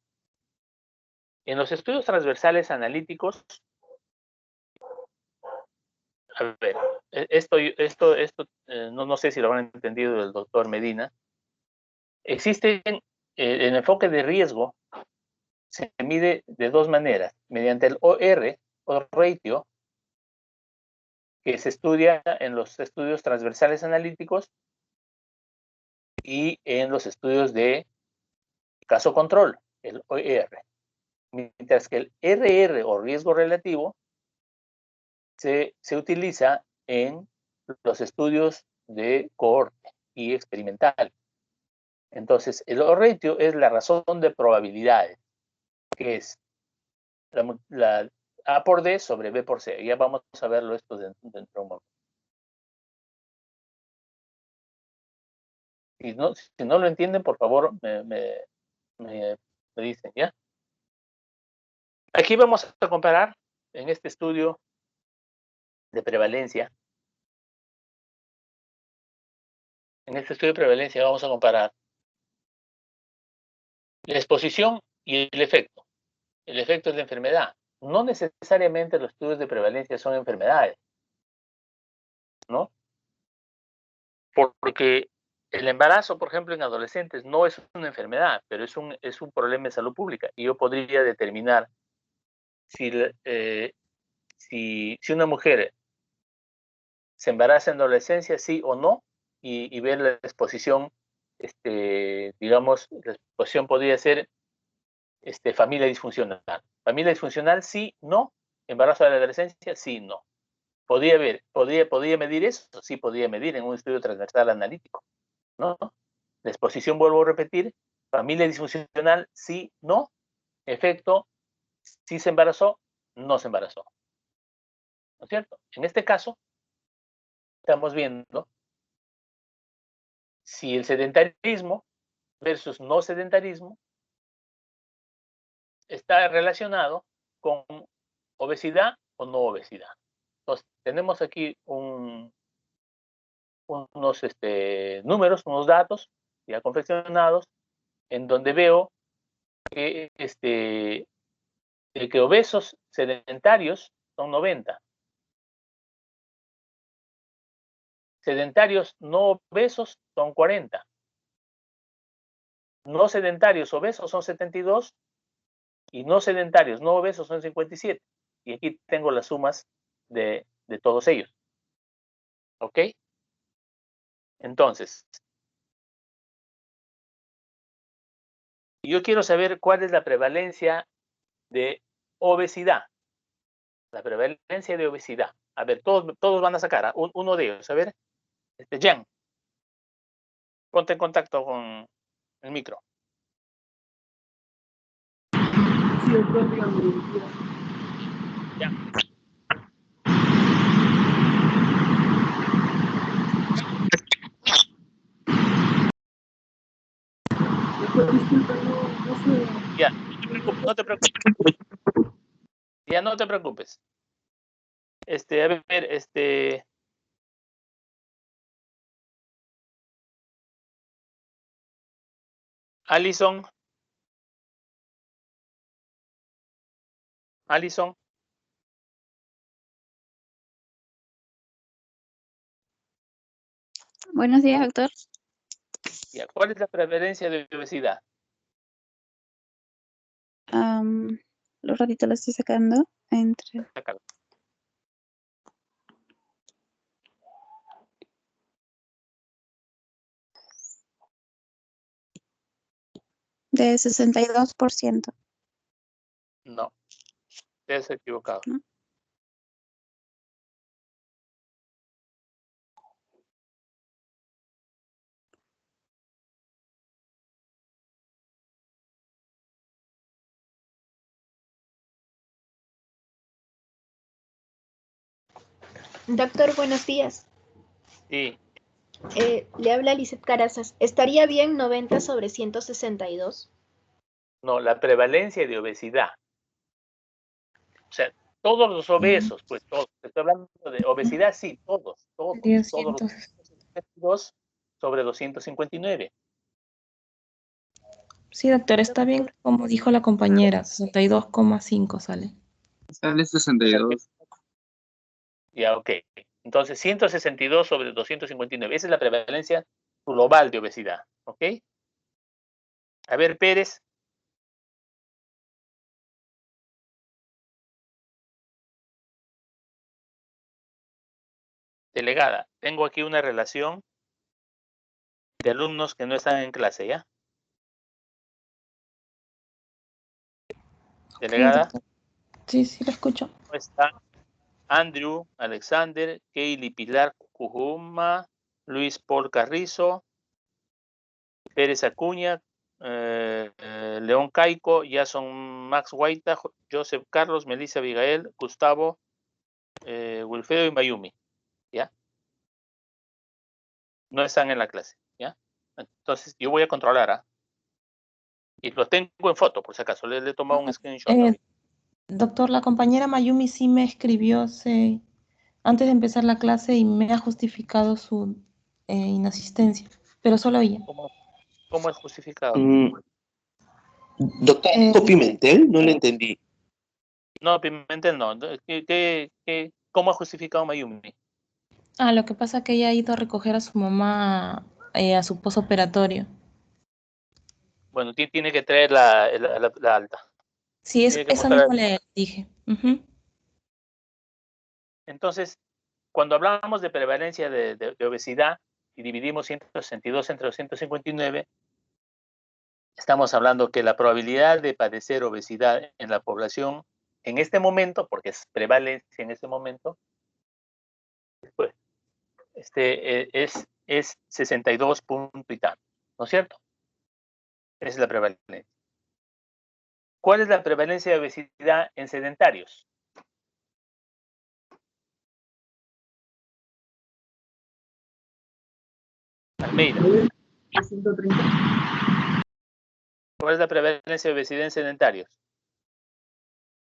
En los estudios transversales analíticos, a ver, no sé si lo habrán entendido el doctor Medina. Existe el enfoque de riesgo, se mide de dos maneras, mediante el OR, o ratio, que se estudia en los estudios transversales analíticos y en los estudios de caso control, el OR. Mientras que el RR, o riesgo relativo, se utiliza en los estudios de cohorte y experimental. Entonces, el ratio es la razón de probabilidades, que es la A por D sobre B por C. Ya vamos a verlo esto dentro de un momento. Si no lo entienden, por favor, me dicen, ¿ya? Aquí vamos a comparar en este estudio de prevalencia. En este estudio de prevalencia vamos a comparar la exposición y el efecto. El efecto es la enfermedad. No necesariamente los estudios de prevalencia son enfermedades, ¿no? Porque el embarazo, por ejemplo, en adolescentes no es una enfermedad, pero es un problema de salud pública. Y yo podría determinar si una mujer se embaraza en adolescencia, sí o no, y ver la exposición, digamos, la exposición podría ser familia disfuncional. Familia disfuncional, sí, no. Embarazo de la adolescencia, sí, no. ¿Podía medir eso? Sí, podía medir en un estudio transversal analítico, ¿no? La exposición, vuelvo a repetir, familia disfuncional, sí, no. Efecto, sí se embarazó, no se embarazó. ¿No es cierto? En este caso, estamos viendo si el sedentarismo versus no sedentarismo está relacionado con obesidad o no obesidad. Entonces, tenemos aquí unos números, unos datos ya confeccionados, en donde veo que, que obesos sedentarios son 90. Sedentarios no obesos son 40. No sedentarios obesos son 72 y no sedentarios no obesos son 57. Y aquí tengo las sumas de todos ellos. ¿Ok? Entonces, yo quiero saber cuál es la prevalencia de obesidad. La prevalencia de obesidad. A ver, todos van a sacar uno de ellos. A ver, Jan, ponte en contacto con el micro. Sí, doctor, dígame. Ya. Disculpe, no sé. Ya, no te preocupes. Ya, no te preocupes. A ver, Alison. Alison. Buenos días, doctor. Ya, ¿cuál es la prevalencia de obesidad? Los ratitos lo estoy sacando entre Sácalo. de 62%. No, te has equivocado. ¿No? Doctor, buenos días. Sí, Le habla Lizeth Carazas. ¿Estaría bien 90 sobre 162? no, la prevalencia de obesidad. O sea, todos los obesos, pues todos. Estoy hablando de obesidad, sí, todos Sería los 272 sobre 259. Sí, doctor, está bien, como dijo la compañera, 62,5 sale. Sale 62. Ya, ok. Entonces, 162 sobre 259. Esa es la prevalencia global de obesidad, ¿ok? A ver, Pérez. Delegada, tengo aquí una relación de alumnos que no están en clase, ¿ya? Delegada, Sí, sí, lo escucho. ¿cómo está? Andrew, Alexander, Kaylee Pilar Cujuma, Luis Paul Carrizo, Pérez Acuña, León Caico, Jason Max Guaita, Joseph Carlos, Melissa Abigail, Gustavo, Wilfredo y Mayumi, ¿ya? No están en la clase, ¿ya? Entonces, yo voy a controlar, ¿ah? Y lo tengo en foto, por si acaso, le he tomado un screenshot ahorita. Doctor, la compañera Mayumi sí me escribió antes de empezar la clase y me ha justificado su inasistencia, pero solo ella. ¿Cómo es justificado? Doctor Pimentel, no le entendí. No, Pimentel no. ¿Cómo ha justificado Mayumi? Lo que pasa es que ella ha ido a recoger a su mamá a su posoperatorio. Bueno, tiene que traer la alta. Sí, Tiene que esa mostrar. misma le dije. Ujú. Entonces, cuando hablamos de prevalencia de obesidad y dividimos 162 entre 259, estamos hablando que la probabilidad de padecer obesidad en la población en este momento, porque es prevalencia en este momento, pues, es 62 punto y tanto, ¿no es cierto? Esa es la prevalencia. ¿Cuál es la prevalencia de obesidad en sedentarios? Almeida. 130. ¿Cuál es la prevalencia de obesidad en sedentarios?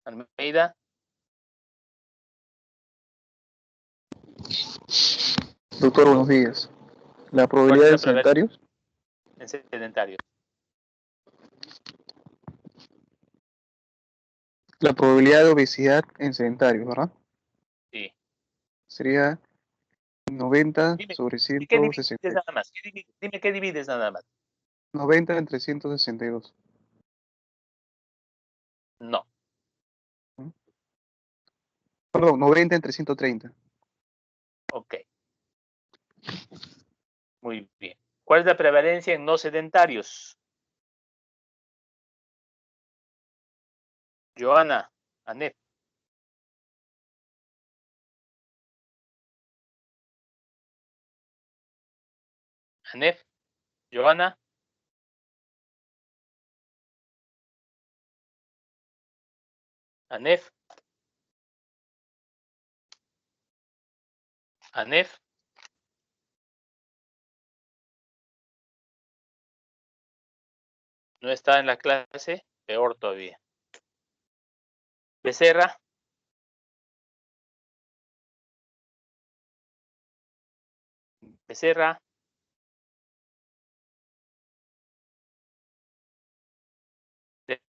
Almeida. Doctor, buenos días. La ¿Cuál probabilidad es de la prevalencia sedentarios, en sedentarios? la probabilidad de obesidad en sedentarios, ¿verdad? Sí. Sería 90 Dime, sobre ¿y qué divides 162. nada más? Dime qué divides nada más. 90 entre 162. No. Perdón, 90 entre 130. Ok. Muy bien. ¿Cuál es la prevalencia en no sedentarios? Joana, Anef. Anef, Joana. Anef. Anef. No está en la clase, peor todavía. Becerra. Becerra.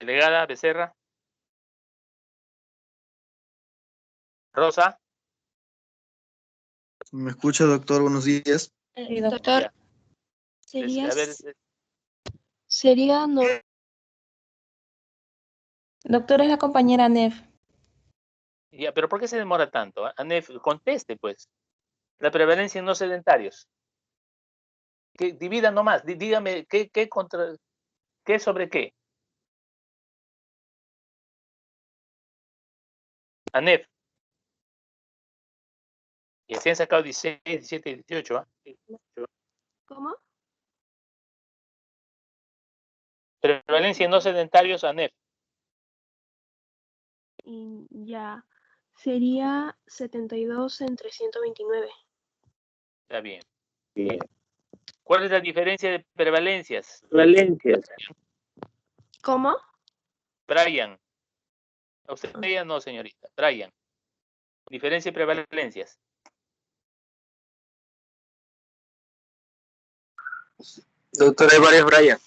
Delegada Becerra. Rosa. ¿Me escucha, doctor? Buenos días. Sí, doctor. Doctor, Ya. sería, A ver, sería no, Doctor, es la compañera Nef. ya, pero ¿por qué se demora tanto? Anef, conteste, pues. La prevalencia en no sedentarios. Divida nomás, dígame, ¿qué sobre qué? ANEF. Y así han sacado 16, 17 y 18, ¿ah? ¿cómo? Prevalencia en no sedentarios, ANEF. Y ya, sería 72 entre 129. Está bien. ¿Cuál es la diferencia de prevalencias? ¿Cómo? Brian. A usted ya no, señorita. Brian. Diferencia de prevalencias. Doctor, hay varios Brian.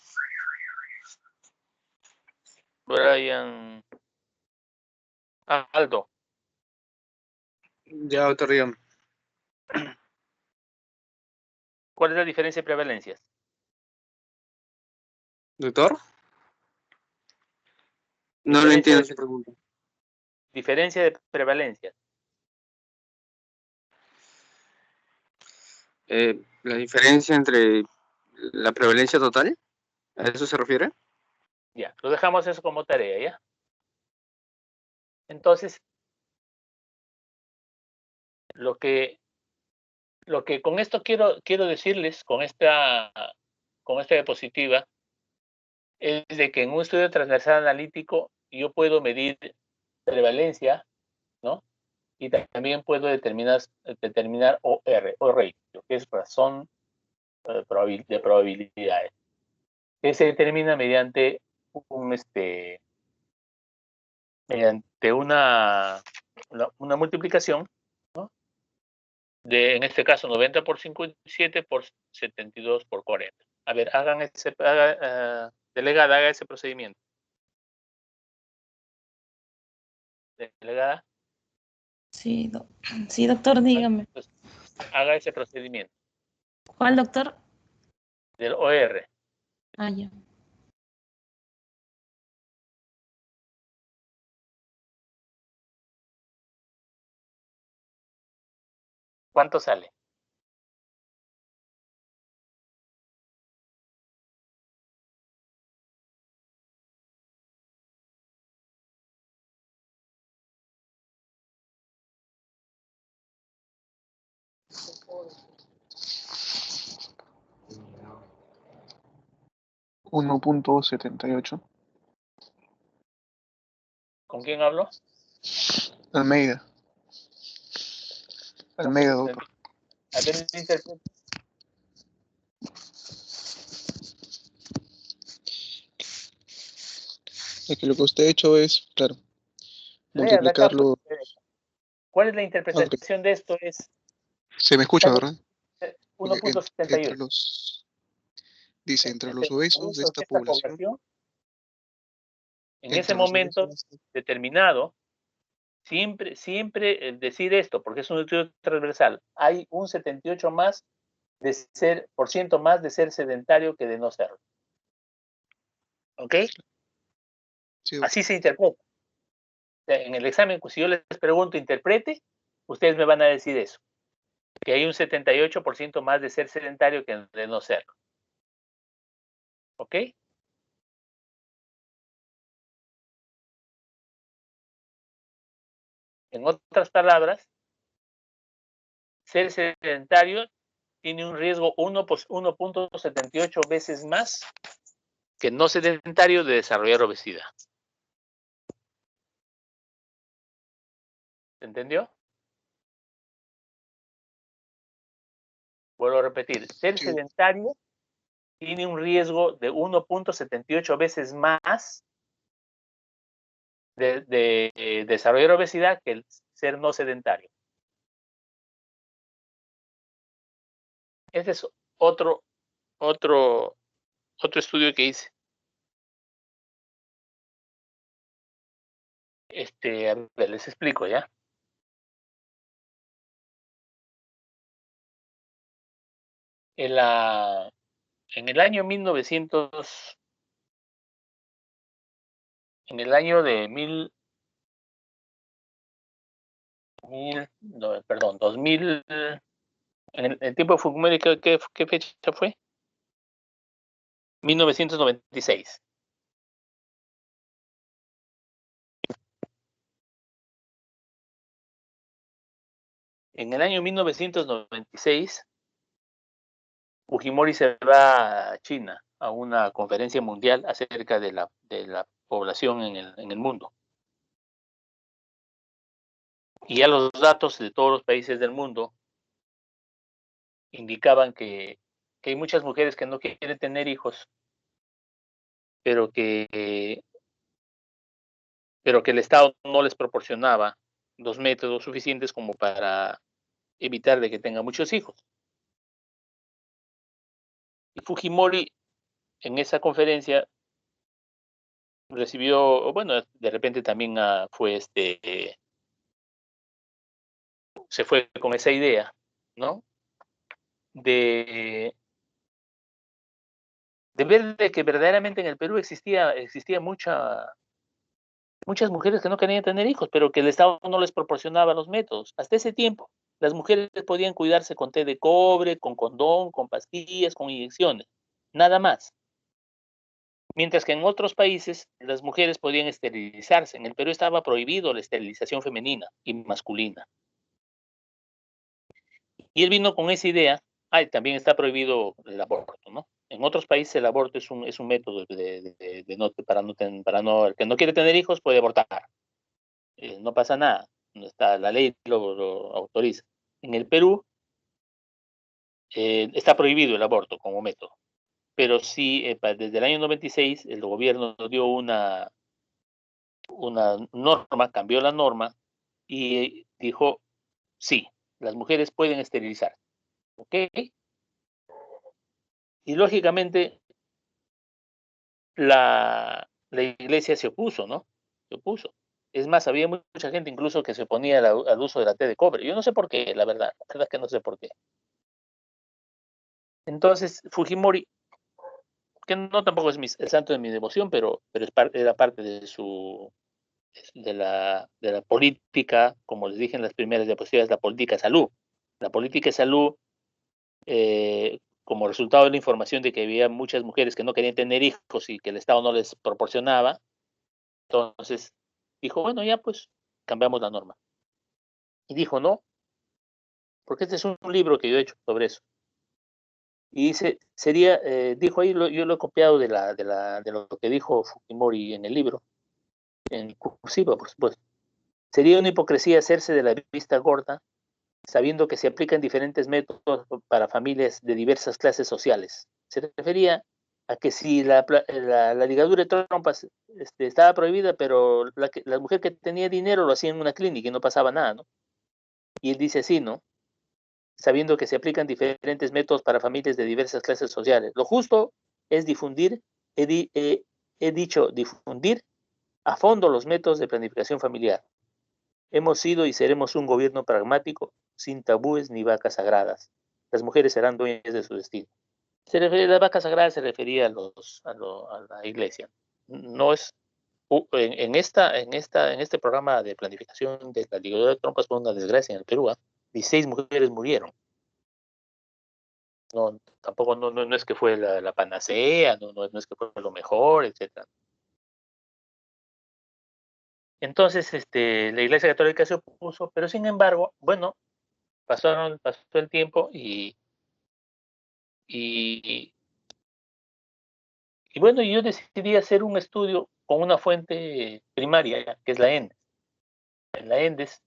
Brian. Aldo. Ya, doctor, dígame. ¿Cuál es la diferencia de prevalencias? ¿Doctor? No lo Diferencia entiendo de- esa pregunta. Diferencia de prevalencias. La diferencia entre la prevalencia total, ¿a eso se refiere? Ya, lo dejamos eso como tarea, ¿ya? Entonces, lo que con esto quiero decirles, con esta diapositiva, es de que en un estudio transversal analítico yo puedo medir prevalencia, ¿no? Y también puedo determinar OR, o ratio, que es razón de probabilidades, que se determina mediante mediante una multiplicación, ¿no? En este caso 90 por 57 por 72 por 40. A ver, delegada, haga ese procedimiento. Delegada, Sí, sí, doctor, dígame. pues, haga ese procedimiento ¿Cuál, doctor? del OR. Ah, ya. ¿Cuánto sale? $1.78. ¿Con quién hablo? Almeida. Almeida, doctor. A ver, interprete. Es que lo que usted ha hecho es, claro, Lea de acá, multiplicarlo. ¿cuál es la Ah, ok. interpretación de esto? Es Se me escucha, ¿verdad? Porque entre 1.78. los, dice, entre los Entre obesos de esta esta población, población, en ese entre los momento obesos de esta, determinado, siempre decir esto, porque es un estudio transversal, hay un 78 más por ciento más de ser sedentario que de no serlo. ¿Ok? sí, doctor. Así se interpreta. O sea, en el examen, pues, si yo les pregunto, interprete, ustedes me van a decir eso, que hay un 78% más de ser sedentario que de no serlo. ¿Ok? En otras palabras, ser sedentario tiene un riesgo 1.78 veces más que no sedentario de desarrollar obesidad. ¿Se entendió? Vuelvo a repetir, ser Sí, sedentario tiene un riesgo de 1.78 veces más de desarrollar obesidad que el ser no sedentario. Ese es otro estudio que hice. A ver, les explico ya. En el año 1900, en el año de 2000, en el tiempo de Fujimori, ¿qué fecha fue? 1996. En el año 1996, Fujimori se va a China a una conferencia mundial acerca de la población en el mundo. Y ya los datos de todos los países del mundo indicaban que hay muchas mujeres que no quieren tener hijos, pero que el Estado no les proporcionaba los métodos suficientes como para evitar de que tengan muchos hijos. Y Fujimori en esa conferencia recibió, bueno, de repente también se fue con esa idea, ¿no? De ver de que verdaderamente en el Perú existía muchas mujeres que no querían tener hijos, pero que el Estado no les proporcionaba los métodos. Hasta ese tiempo, las mujeres podían cuidarse con té de cobre, con condón, con pastillas, con inyecciones, nada más. Mientras que en otros países las mujeres podían esterilizarse. En el Perú estaba prohibido la esterilización femenina y masculina. Y él vino con esa idea. También está prohibido el aborto, ¿no? En otros países el aborto es un método el que no quiere tener hijos puede abortar. No pasa nada. La ley lo autoriza. En el Perú está prohibido el aborto como método. Pero sí, desde el año 96 el gobierno dio una norma, cambió la norma y dijo, sí, las mujeres pueden esterilizar. ¿Ok? Y lógicamente la iglesia se opuso, ¿no? Se opuso. Es más, había mucha gente incluso que se oponía al uso de la té de cobre. Yo no sé por qué, la verdad es que no sé por qué. Entonces, Fujimori, que no tampoco es el santo de mi devoción, pero era parte de la política, como les dije en las primeras diapositivas, la política de salud. La política de salud, como resultado de la información de que había muchas mujeres que no querían tener hijos y que el Estado no les proporcionaba, entonces dijo, bueno, ya pues cambiamos la norma. Y dijo, no, porque este es un libro que yo he hecho sobre eso. Y dice, dijo ahí, yo lo he copiado de lo que dijo Fujimori en el libro, en cursiva, por supuesto. Sería una hipocresía hacerse de la vista gorda, sabiendo que se aplican diferentes métodos para familias de diversas clases sociales. Se refería a que si la ligadura de trompas estaba prohibida, pero la mujer que tenía dinero lo hacía en una clínica y no pasaba nada, ¿no? Y él dice así, ¿no? Sabiendo que se aplican diferentes métodos para familias de diversas clases sociales. Lo justo es difundir, he dicho difundir a fondo los métodos de planificación familiar. Hemos sido y seremos un gobierno pragmático, sin tabúes ni vacas sagradas. Las mujeres serán dueñas de su destino. Las vacas sagradas se refería a la iglesia. No es en este programa de planificación de la ligadura de trompas fue una desgracia en el Perú. 16 mujeres murieron. No, tampoco no es que fue la panacea, no es que fue lo mejor, etcétera. Entonces, la Iglesia Católica se opuso, pero sin embargo, bueno, pasó el tiempo y bueno, yo decidí hacer un estudio con una fuente primaria, que es la ENDES. En la ENDES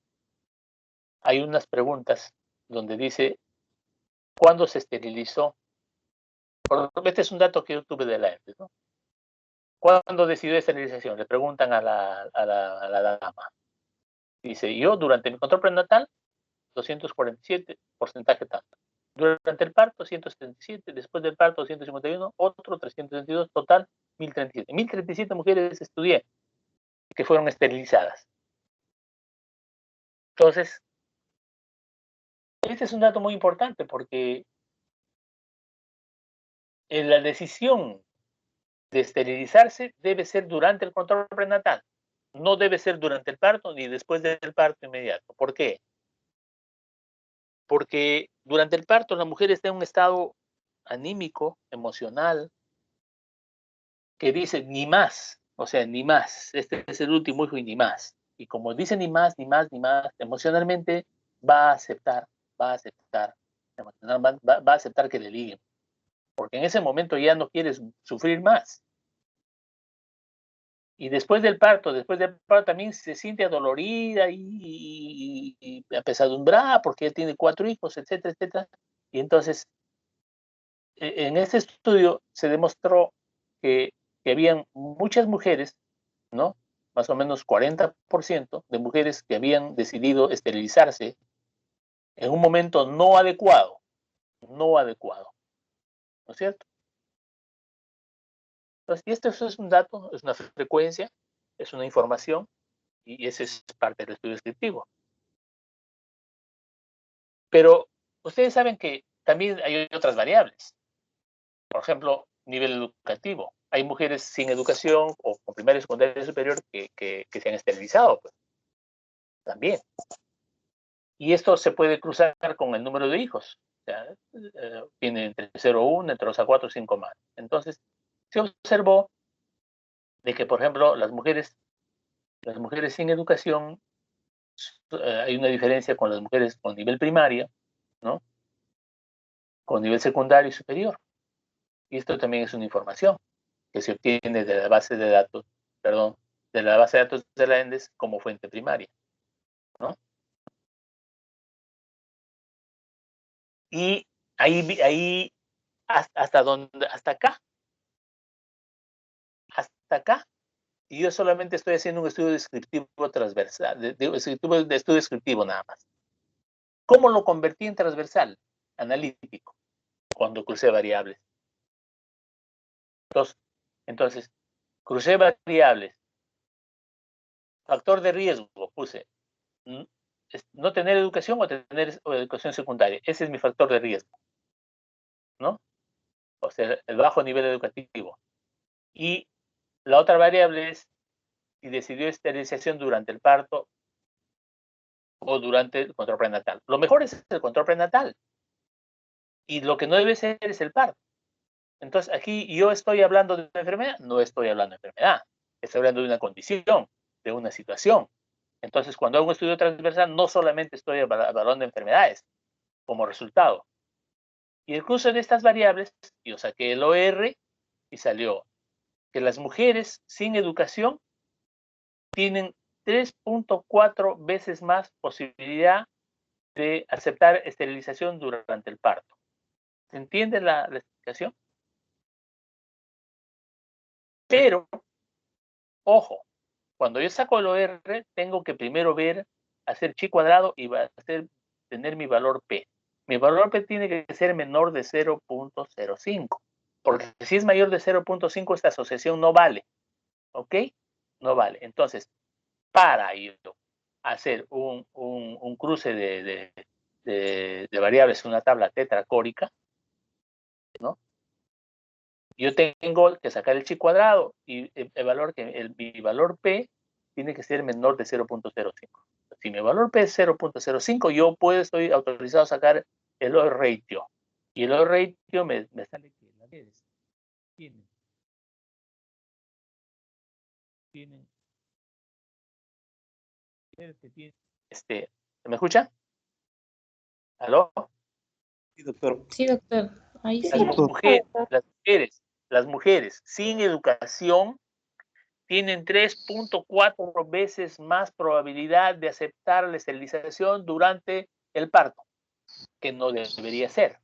hay unas preguntas donde dice, ¿cuándo se esterilizó? Este es un dato que yo tuve de la ENDES, ¿no? ¿Cuándo decidió esterilización? Le preguntan a la dama. Dice, yo durante mi control prenatal, 247, porcentaje tanto. Durante el parto, 177, después del parto, 151, otro 322, total 1037. 1037 mujeres estudié que fueron esterilizadas. Entonces, este es un dato muy importante porque en la decisión de esterilizarse debe ser durante el control prenatal. No debe ser durante el parto ni después del parto inmediato. ¿Por qué? Porque durante el parto la mujer está en un estado anímico, emocional, que dice ni más, o sea, ni más. Este es el último hijo y ni más. Y como dice ni más, ni más, ni más, emocionalmente va a aceptar, va a aceptar que le liguen. Porque en ese momento ya no quieres sufrir más. Y después del parto también se siente adolorida y apesadumbrada porque tiene 4 hijos, etcétera, etcétera. Y entonces, en este estudio se demostró que habían muchas mujeres, ¿no? Más o menos 40% de mujeres que habían decidido esterilizarse en un momento no adecuado, ¿no es cierto? Entonces, y esto es un dato, es una frecuencia, es una información, y ese es parte del estudio descriptivo. Pero ustedes saben que también hay otras variables. Por ejemplo, nivel educativo. Hay mujeres sin educación o con primaria y secundaria superior que se han esterilizado, pues, también. Y esto se puede cruzar con el número de hijos. O sea, tiene entre 0,1, entre 2 a 4, 5 más. Entonces, se observó de que, por ejemplo, las mujeres sin educación, hay una diferencia con las mujeres con nivel primario, ¿no? Con nivel secundario y superior. Y esto también es una información que se obtiene de la base de datos, de la base de datos de la ENDES como fuente primaria, ¿no? Y ahí hasta acá, y yo solamente estoy haciendo un estudio descriptivo transversal, estudio descriptivo nada más. ¿Cómo lo convertí en transversal? Analítico, cuando crucé variables. Entonces, crucé variables. Factor de riesgo, puse no tener educación o tener educación secundaria. Ese es mi factor de riesgo, ¿no? O sea, el bajo nivel educativo. Y la otra variable es si decidió esterilización durante el parto o durante el control prenatal. Lo mejor es el control prenatal. Y lo que no debe ser es el parto. Entonces, aquí yo estoy hablando de una enfermedad, no estoy hablando de enfermedad. Estoy hablando de una condición, de una situación. Entonces, cuando hago un estudio transversal, no solamente estoy evaluando enfermedades como resultado. Y el cruce de estas variables, yo saqué el OR y salió que las mujeres sin educación tienen 3.4 veces más posibilidad de aceptar esterilización durante el parto. ¿Se entiende la explicación? Pero, ojo, cuando yo saco el OR, tengo que primero hacer chi cuadrado y tener mi valor P. Mi valor P tiene que ser menor de 0.05, porque si es mayor de 0.5, esta asociación no vale. ¿Ok? No vale. Entonces, para hacer un cruce de variables en una tabla tetracórica, ¿no? Yo tengo que sacar el chi cuadrado y mi valor P tiene que ser menor de 0.05. Si mi valor P es 0.05, yo estoy autorizado a sacar el odds ratio. Y el odds ratio me sale que las redes tienen ¿me escucha? ¿Aló? Sí, doctor. Sí, doctor. Ahí sí. Las mujeres sin educación tienen 3.4 veces más probabilidad de aceptar la esterilización durante el parto, que no debería ser.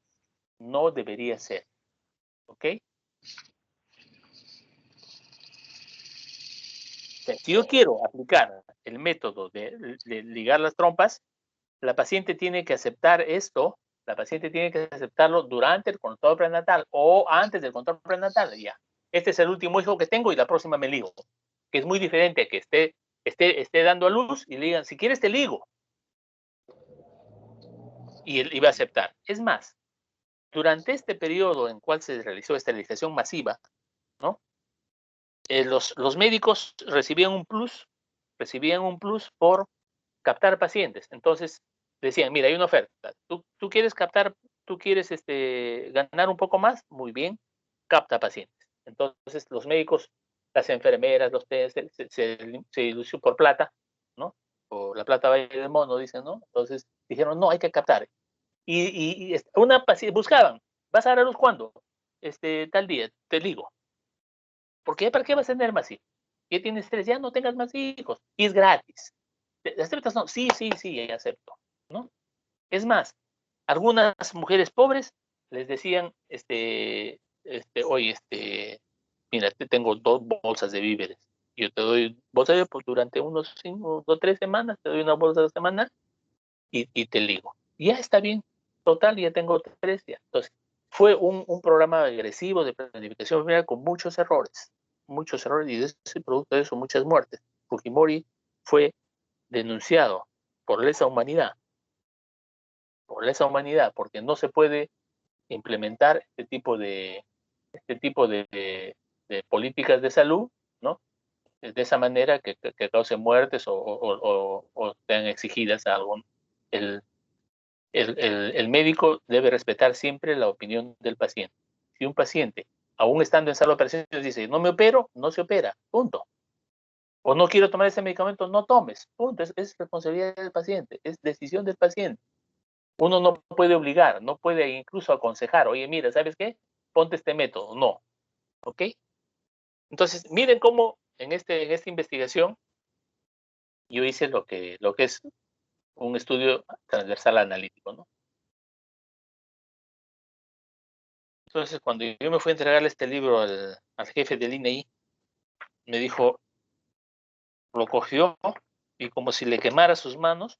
No debería ser. ¿Ok? O sea, si yo quiero aplicar el método de ligar las trompas, la paciente tiene que aceptar esto, la paciente tiene que aceptarlo durante el control prenatal o antes del control prenatal. Ya. Este es el último hijo que tengo y la próxima me ligo. Que es muy diferente a que esté dando a luz y le digan, si quieres te ligo. y él iba a aceptar. Es más, durante este periodo en cual se realizó esterilización masiva, ¿no? Los médicos recibían un plus por captar pacientes. Entonces decían, mira, hay una oferta. Tú quieres captar, tú quieres ganar un poco más, muy bien, capta pacientes. Entonces los médicos, las enfermeras, los test, se ilusió por plata, ¿no? Por la plata valle del mono, dicen, ¿no? Entonces dijeron, no, hay que captar. Y una paciente, buscaban, ¿vas a dar a luz cuándo? Tal día, te digo. ¿Por qué? ¿Para qué vas a tener más hijos? ¿Qué tienes tres? Ya no tengas más hijos. Y es gratis. ¿Aceptas? No. Sí, acepto. ¿No? Es más, algunas mujeres pobres les decían, oye, mira, te tengo 2 bolsas de víveres. Yo te doy bolsa de víveres pues, durante unos 5 o 3 semanas, te doy una bolsa de semana y te ligo. Ya está bien. Total, ya tengo 3 ya. Entonces, fue un programa agresivo de planificación familiar con muchos errores y de ese producto de eso muchas muertes. Fujimori fue denunciado por lesa humanidad, porque no se puede implementar este tipo de políticas de salud, ¿no? De esa manera que cause muertes o sean exigidas algo. El médico debe respetar siempre la opinión del paciente. Si un paciente, aún estando en sala de operaciones, dice, no me opero, no se opera, punto. O no quiero tomar ese medicamento, no tomes, punto. Es responsabilidad del paciente, es decisión del paciente. Uno no puede obligar, no puede incluso aconsejar, oye, mira, ¿sabes qué? Ponte este método, no. ¿Ok? Entonces, miren cómo en esta investigación yo hice lo que es un estudio transversal analítico, ¿no? Entonces, cuando yo me fui a entregarle este libro al jefe del INEI, me dijo, lo cogió y como si le quemara sus manos,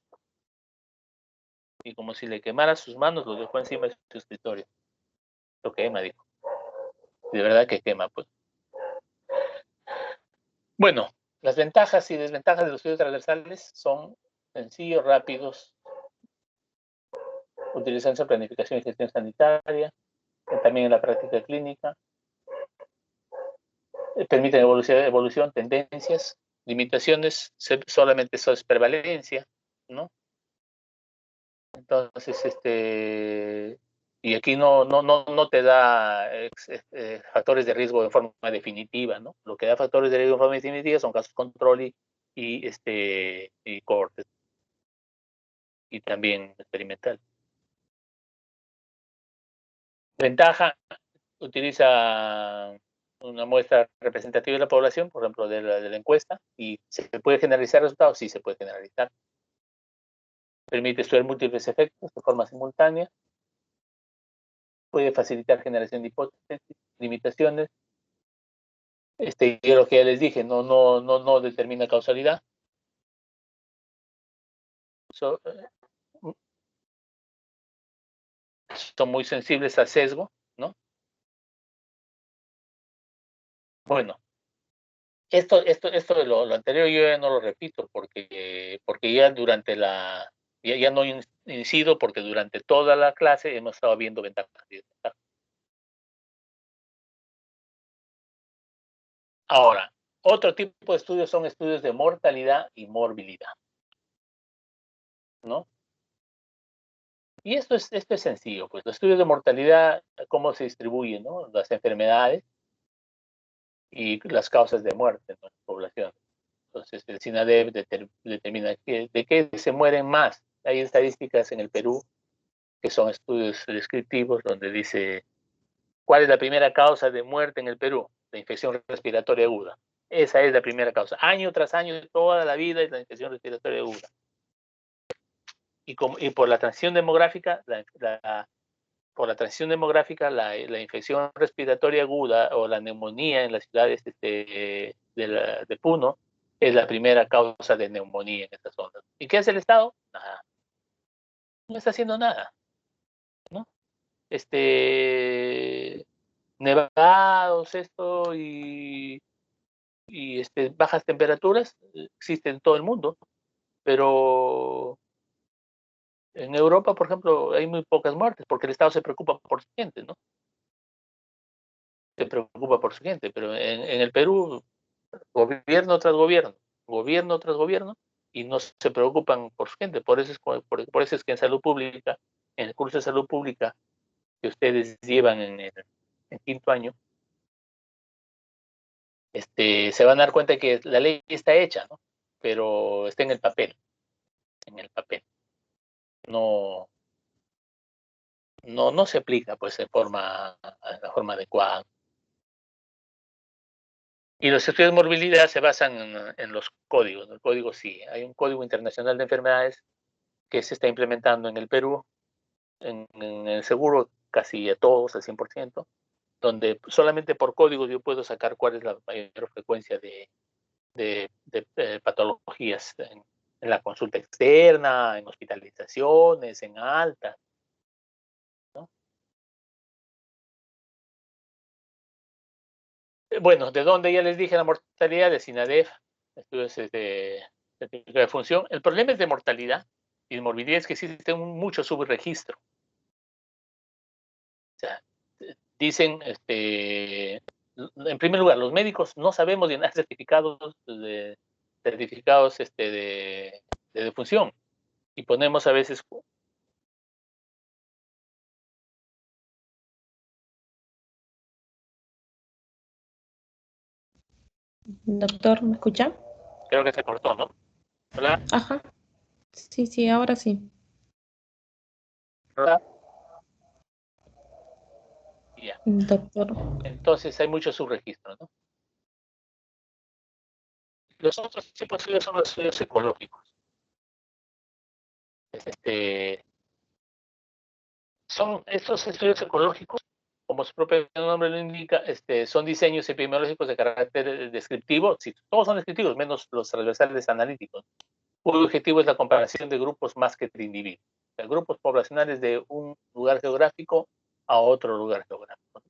lo dejó encima de su escritorio. Lo quema, dijo. De verdad que quema, pues. Bueno, las ventajas y desventajas de los estudios transversales son sencillos, rápidos, utilizan su planificación y gestión sanitaria, también en la práctica clínica, permiten evolución, tendencias, limitaciones, solamente eso es prevalencia, ¿no? Entonces, y aquí no te da factores de riesgo de forma definitiva, ¿no? Lo que da factores de riesgo de forma definitiva son casos control y cohortes, y también experimental. Ventaja, utiliza una muestra representativa de la población, por ejemplo, de la encuesta, y ¿se puede generalizar resultados? Sí, se puede generalizar. Permite estudiar múltiples efectos de forma simultánea. Puede facilitar generación de hipótesis, limitaciones. Yo lo que ya les dije, no determina causalidad. Son muy sensibles al sesgo, ¿no? Bueno, esto de lo anterior yo ya no lo repito porque ya durante ya no incido porque durante toda la clase hemos estado viendo ventajas y desventajas. Ahora, otro tipo de estudios son estudios de mortalidad y morbilidad, ¿no? Y esto es sencillo, pues los estudios de mortalidad, cómo se distribuyen, ¿no? Las enfermedades y las causas de muerte en la población. Entonces, el SINADEP determina de qué se mueren más. Hay estadísticas en el Perú que son estudios descriptivos donde dice cuál es la primera causa de muerte en el Perú, la infección respiratoria aguda. Esa es la primera causa. Año tras año, toda la vida es la infección respiratoria aguda. Y por la transición demográfica, la infección respiratoria aguda o la neumonía en las ciudades de Puno es la primera causa de neumonía en estas zonas. ¿Y qué hace el Estado? Nada. No está haciendo nada, ¿no? Nevados, y bajas temperaturas existen en todo el mundo, pero En Europa, por ejemplo, hay muy pocas muertes porque el Estado se preocupa por su gente, ¿no? Se preocupa por su gente, pero en el Perú, gobierno tras gobierno, y no se preocupan por su gente. Por eso es que en salud pública, en el curso de salud pública que ustedes llevan en quinto año, se van a dar cuenta que la ley está hecha, ¿no? Pero está en el papel, No, no se aplica pues de forma adecuada. Y los estudios de morbilidad se basan en los códigos. El código sí, hay un código internacional de enfermedades que se está implementando en el Perú, en el seguro casi a todos, al 100%, donde solamente por códigos yo puedo sacar cuál es la mayor frecuencia de patologías en la consulta externa, en hospitalizaciones, en alta, ¿no? Bueno, ¿de dónde? Ya les dije la mortalidad de SINADEF, estudios de función. El problema es de mortalidad y de morbilidad es que existe mucho subregistro. O sea, dicen, en primer lugar, los médicos no sabemos llenar certificados de defunción y ponemos a veces. Doctor, ¿me escucha? Creo que se cortó, ¿no? Hola. Ajá. Sí, ahora sí. Hola. Ya. Doctor. Entonces hay mucho subregistro, ¿no? Los otros tipos de estudios son los estudios ecológicos. Son estos estudios ecológicos, como su propio nombre lo indica, son diseños epidemiológicos de carácter descriptivo, sí, todos son descriptivos, menos los transversales analíticos, cuyo objetivo es la comparación de grupos más que de individuos, o sea, grupos poblacionales de un lugar geográfico a otro lugar geográfico.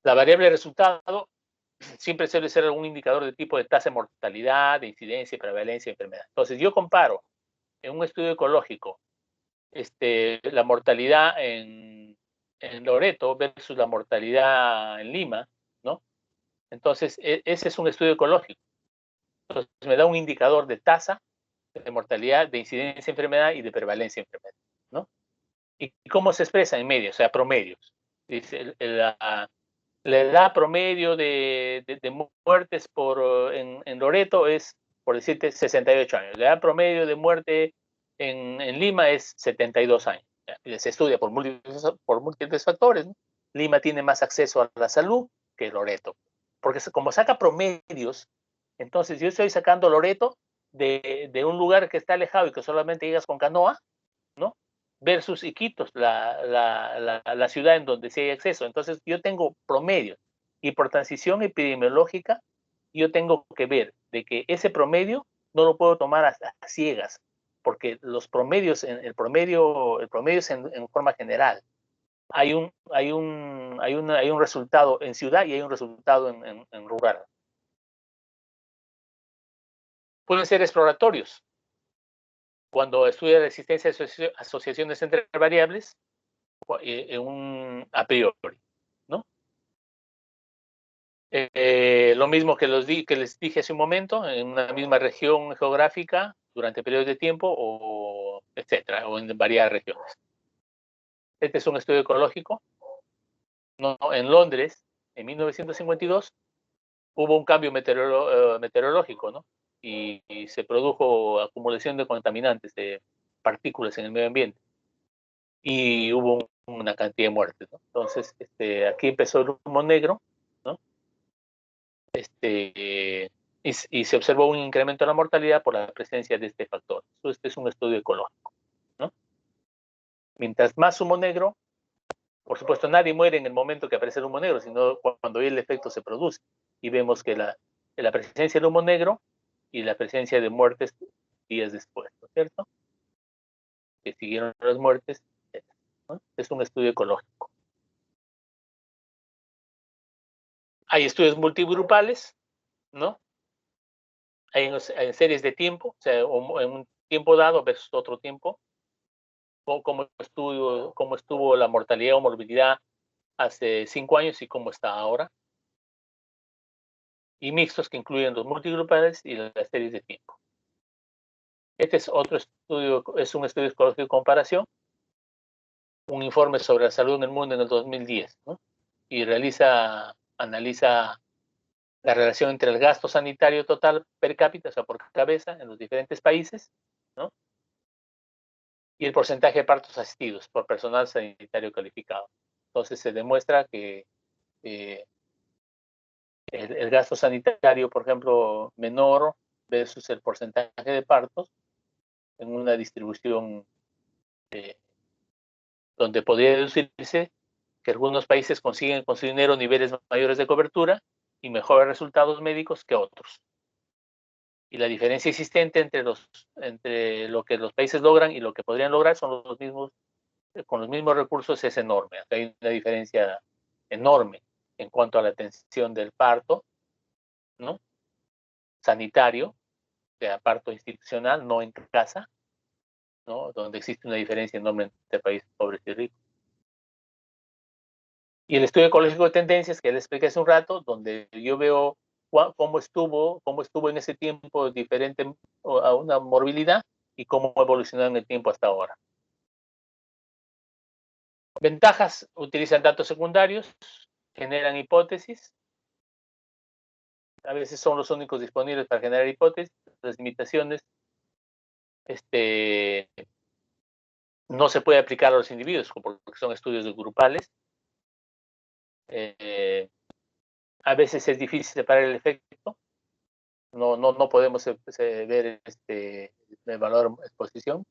La variable resultado siempre suele ser algún indicador de tipo de tasa de mortalidad, de incidencia y prevalencia de enfermedad. Entonces, yo comparo en un estudio ecológico la mortalidad en Loreto versus la mortalidad en Lima, ¿no? Entonces, ese es un estudio ecológico. Entonces, me da un indicador de tasa de mortalidad, de incidencia de enfermedad y de prevalencia de enfermedad, ¿no? ¿Y cómo se expresa en medio? O sea, promedios. Dice, la edad promedio de muertes en Loreto es, por decirte, 68 años. La edad promedio de muerte en Lima es 72 años. Se estudia por múltiples factores, ¿no? Lima tiene más acceso a la salud que Loreto. Porque como saca promedios, entonces yo estoy sacando Loreto de un lugar que está alejado y que solamente llegas con canoa, ¿no? Versus Iquitos, la ciudad en donde sí hay acceso. Entonces, yo tengo promedios y por transición epidemiológica, yo tengo que ver de que ese promedio no lo puedo tomar a ciegas, porque los promedios, el promedio es en forma general. Hay un resultado en ciudad y hay un resultado en rural. Pueden ser exploratorios. Cuando estudia la existencia de asociaciones entre variables, a priori, ¿no? Lo mismo que les dije hace un momento, en una misma región geográfica, durante periodos de tiempo, o etcétera, o en varias regiones. Este es un estudio ecológico. No, en Londres, en 1952, hubo un cambio meteorológico, ¿no? Y se produjo acumulación de contaminantes, de partículas en el medio ambiente. Y hubo una cantidad de muertes, ¿no? Entonces, aquí empezó el humo negro, ¿no? Y se observó un incremento de la mortalidad por la presencia de este factor. Este es un estudio ecológico, ¿no? Mientras más humo negro, por supuesto, nadie muere en el momento que aparece el humo negro, sino cuando el efecto se produce. Y vemos que la presencia del humo negro y la presencia de muertes días después, ¿no es cierto? Que siguieron las muertes, ¿no? Es un estudio ecológico. Hay estudios multigrupales, ¿no? Hay en series de tiempo, o sea, en un tiempo dado versus otro tiempo, o cómo estuvo la mortalidad o morbilidad hace 5 años y cómo está ahora, y mixtos que incluyen los multigrupales y las series de tiempo. Este es otro estudio, es un estudio psicológico de comparación, un informe sobre la salud en el mundo en el 2010, ¿no? Y analiza la relación entre el gasto sanitario total per cápita, o sea, por cabeza, en los diferentes países, ¿no? Y el porcentaje de partos asistidos por personal sanitario calificado. Entonces se demuestra que el gasto sanitario, por ejemplo, menor versus el porcentaje de partos en una distribución donde podría deducirse que algunos países consiguen con su dinero niveles mayores de cobertura y mejores resultados médicos que otros. Y la diferencia existente entre lo que los países logran y lo que podrían lograr son los mismos, con los mismos recursos es enorme. Hay una diferencia enorme en cuanto a la atención del parto, ¿no? Sanitario, de parto institucional, no en casa, ¿no? Donde existe una diferencia enorme entre países pobres y ricos. Y el estudio ecológico de tendencias que les expliqué hace un rato, donde yo veo cómo estuvo en ese tiempo diferente a una morbilidad y cómo ha evolucionado en el tiempo hasta ahora. Ventajas: utilizan datos secundarios, generan hipótesis, a veces son los únicos disponibles para generar hipótesis. Las limitaciones, no se puede aplicar a los individuos porque son estudios grupales. A veces es difícil separar el efecto. No podemos ver evaluar exposición.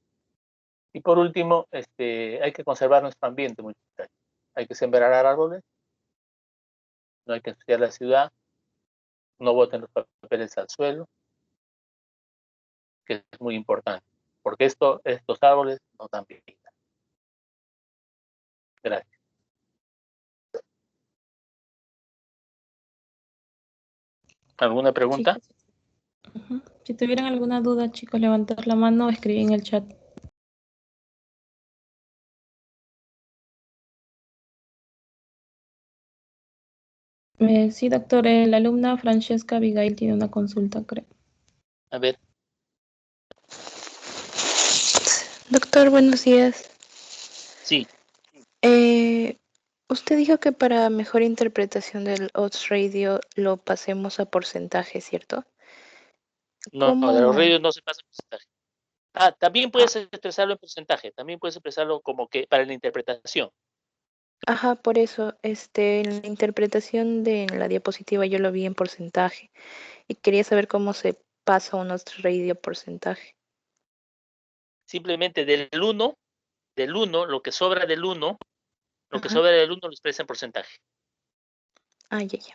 Y por último, hay que conservar nuestro ambiente, muchachos. Hay que sembrar árboles, no hay que ensuciar la ciudad, no boten los papeles al suelo, que es muy importante, porque estos árboles no dan vida. Gracias. ¿Alguna pregunta? Chicos, si tuvieran alguna duda, chicos, levantar la mano o escribir en el chat. Sí, doctor, la alumna Francesca Abigail tiene una consulta, creo. A ver. Doctor, buenos días. Sí. Usted dijo que para mejor interpretación del odds radio lo pasemos a porcentaje, ¿cierto? No, de los radios no se pasa en porcentaje. También puedes expresarlo en porcentaje, también puedes expresarlo como que para la interpretación. Ajá, por eso, en la interpretación de la diapositiva yo lo vi en porcentaje y quería saber cómo se pasa un odds radio porcentaje. Simplemente del 1, lo que sobra del 1, lo expresa en porcentaje. Ya. Sí.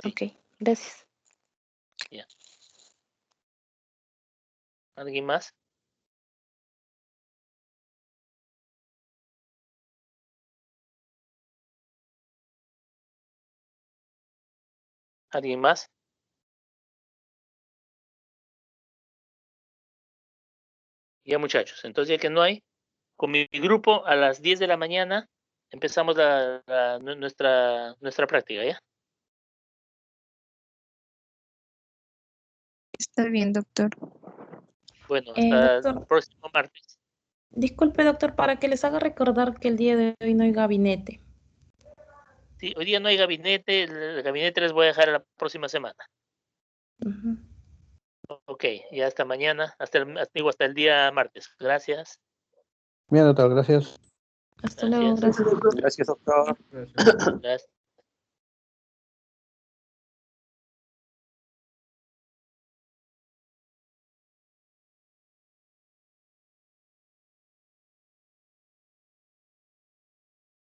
Ok, gracias. Ya. ¿Alguien más? ¿Alguien más? Ya, muchachos, entonces ya que no hay, con mi grupo a las 10 de la mañana empezamos nuestra práctica, ¿ya? Está bien, doctor. Bueno, hasta Doctor, el próximo martes. disculpe, doctor, para que les haga recordar que el día de hoy no hay gabinete. Sí, hoy día no hay gabinete, el gabinete les voy a dejar a la próxima semana. Ok, ya hasta mañana, hasta el día martes. Gracias. Bien, doctor, gracias. Hasta luego, gracias. Gracias, doctor. Gracias.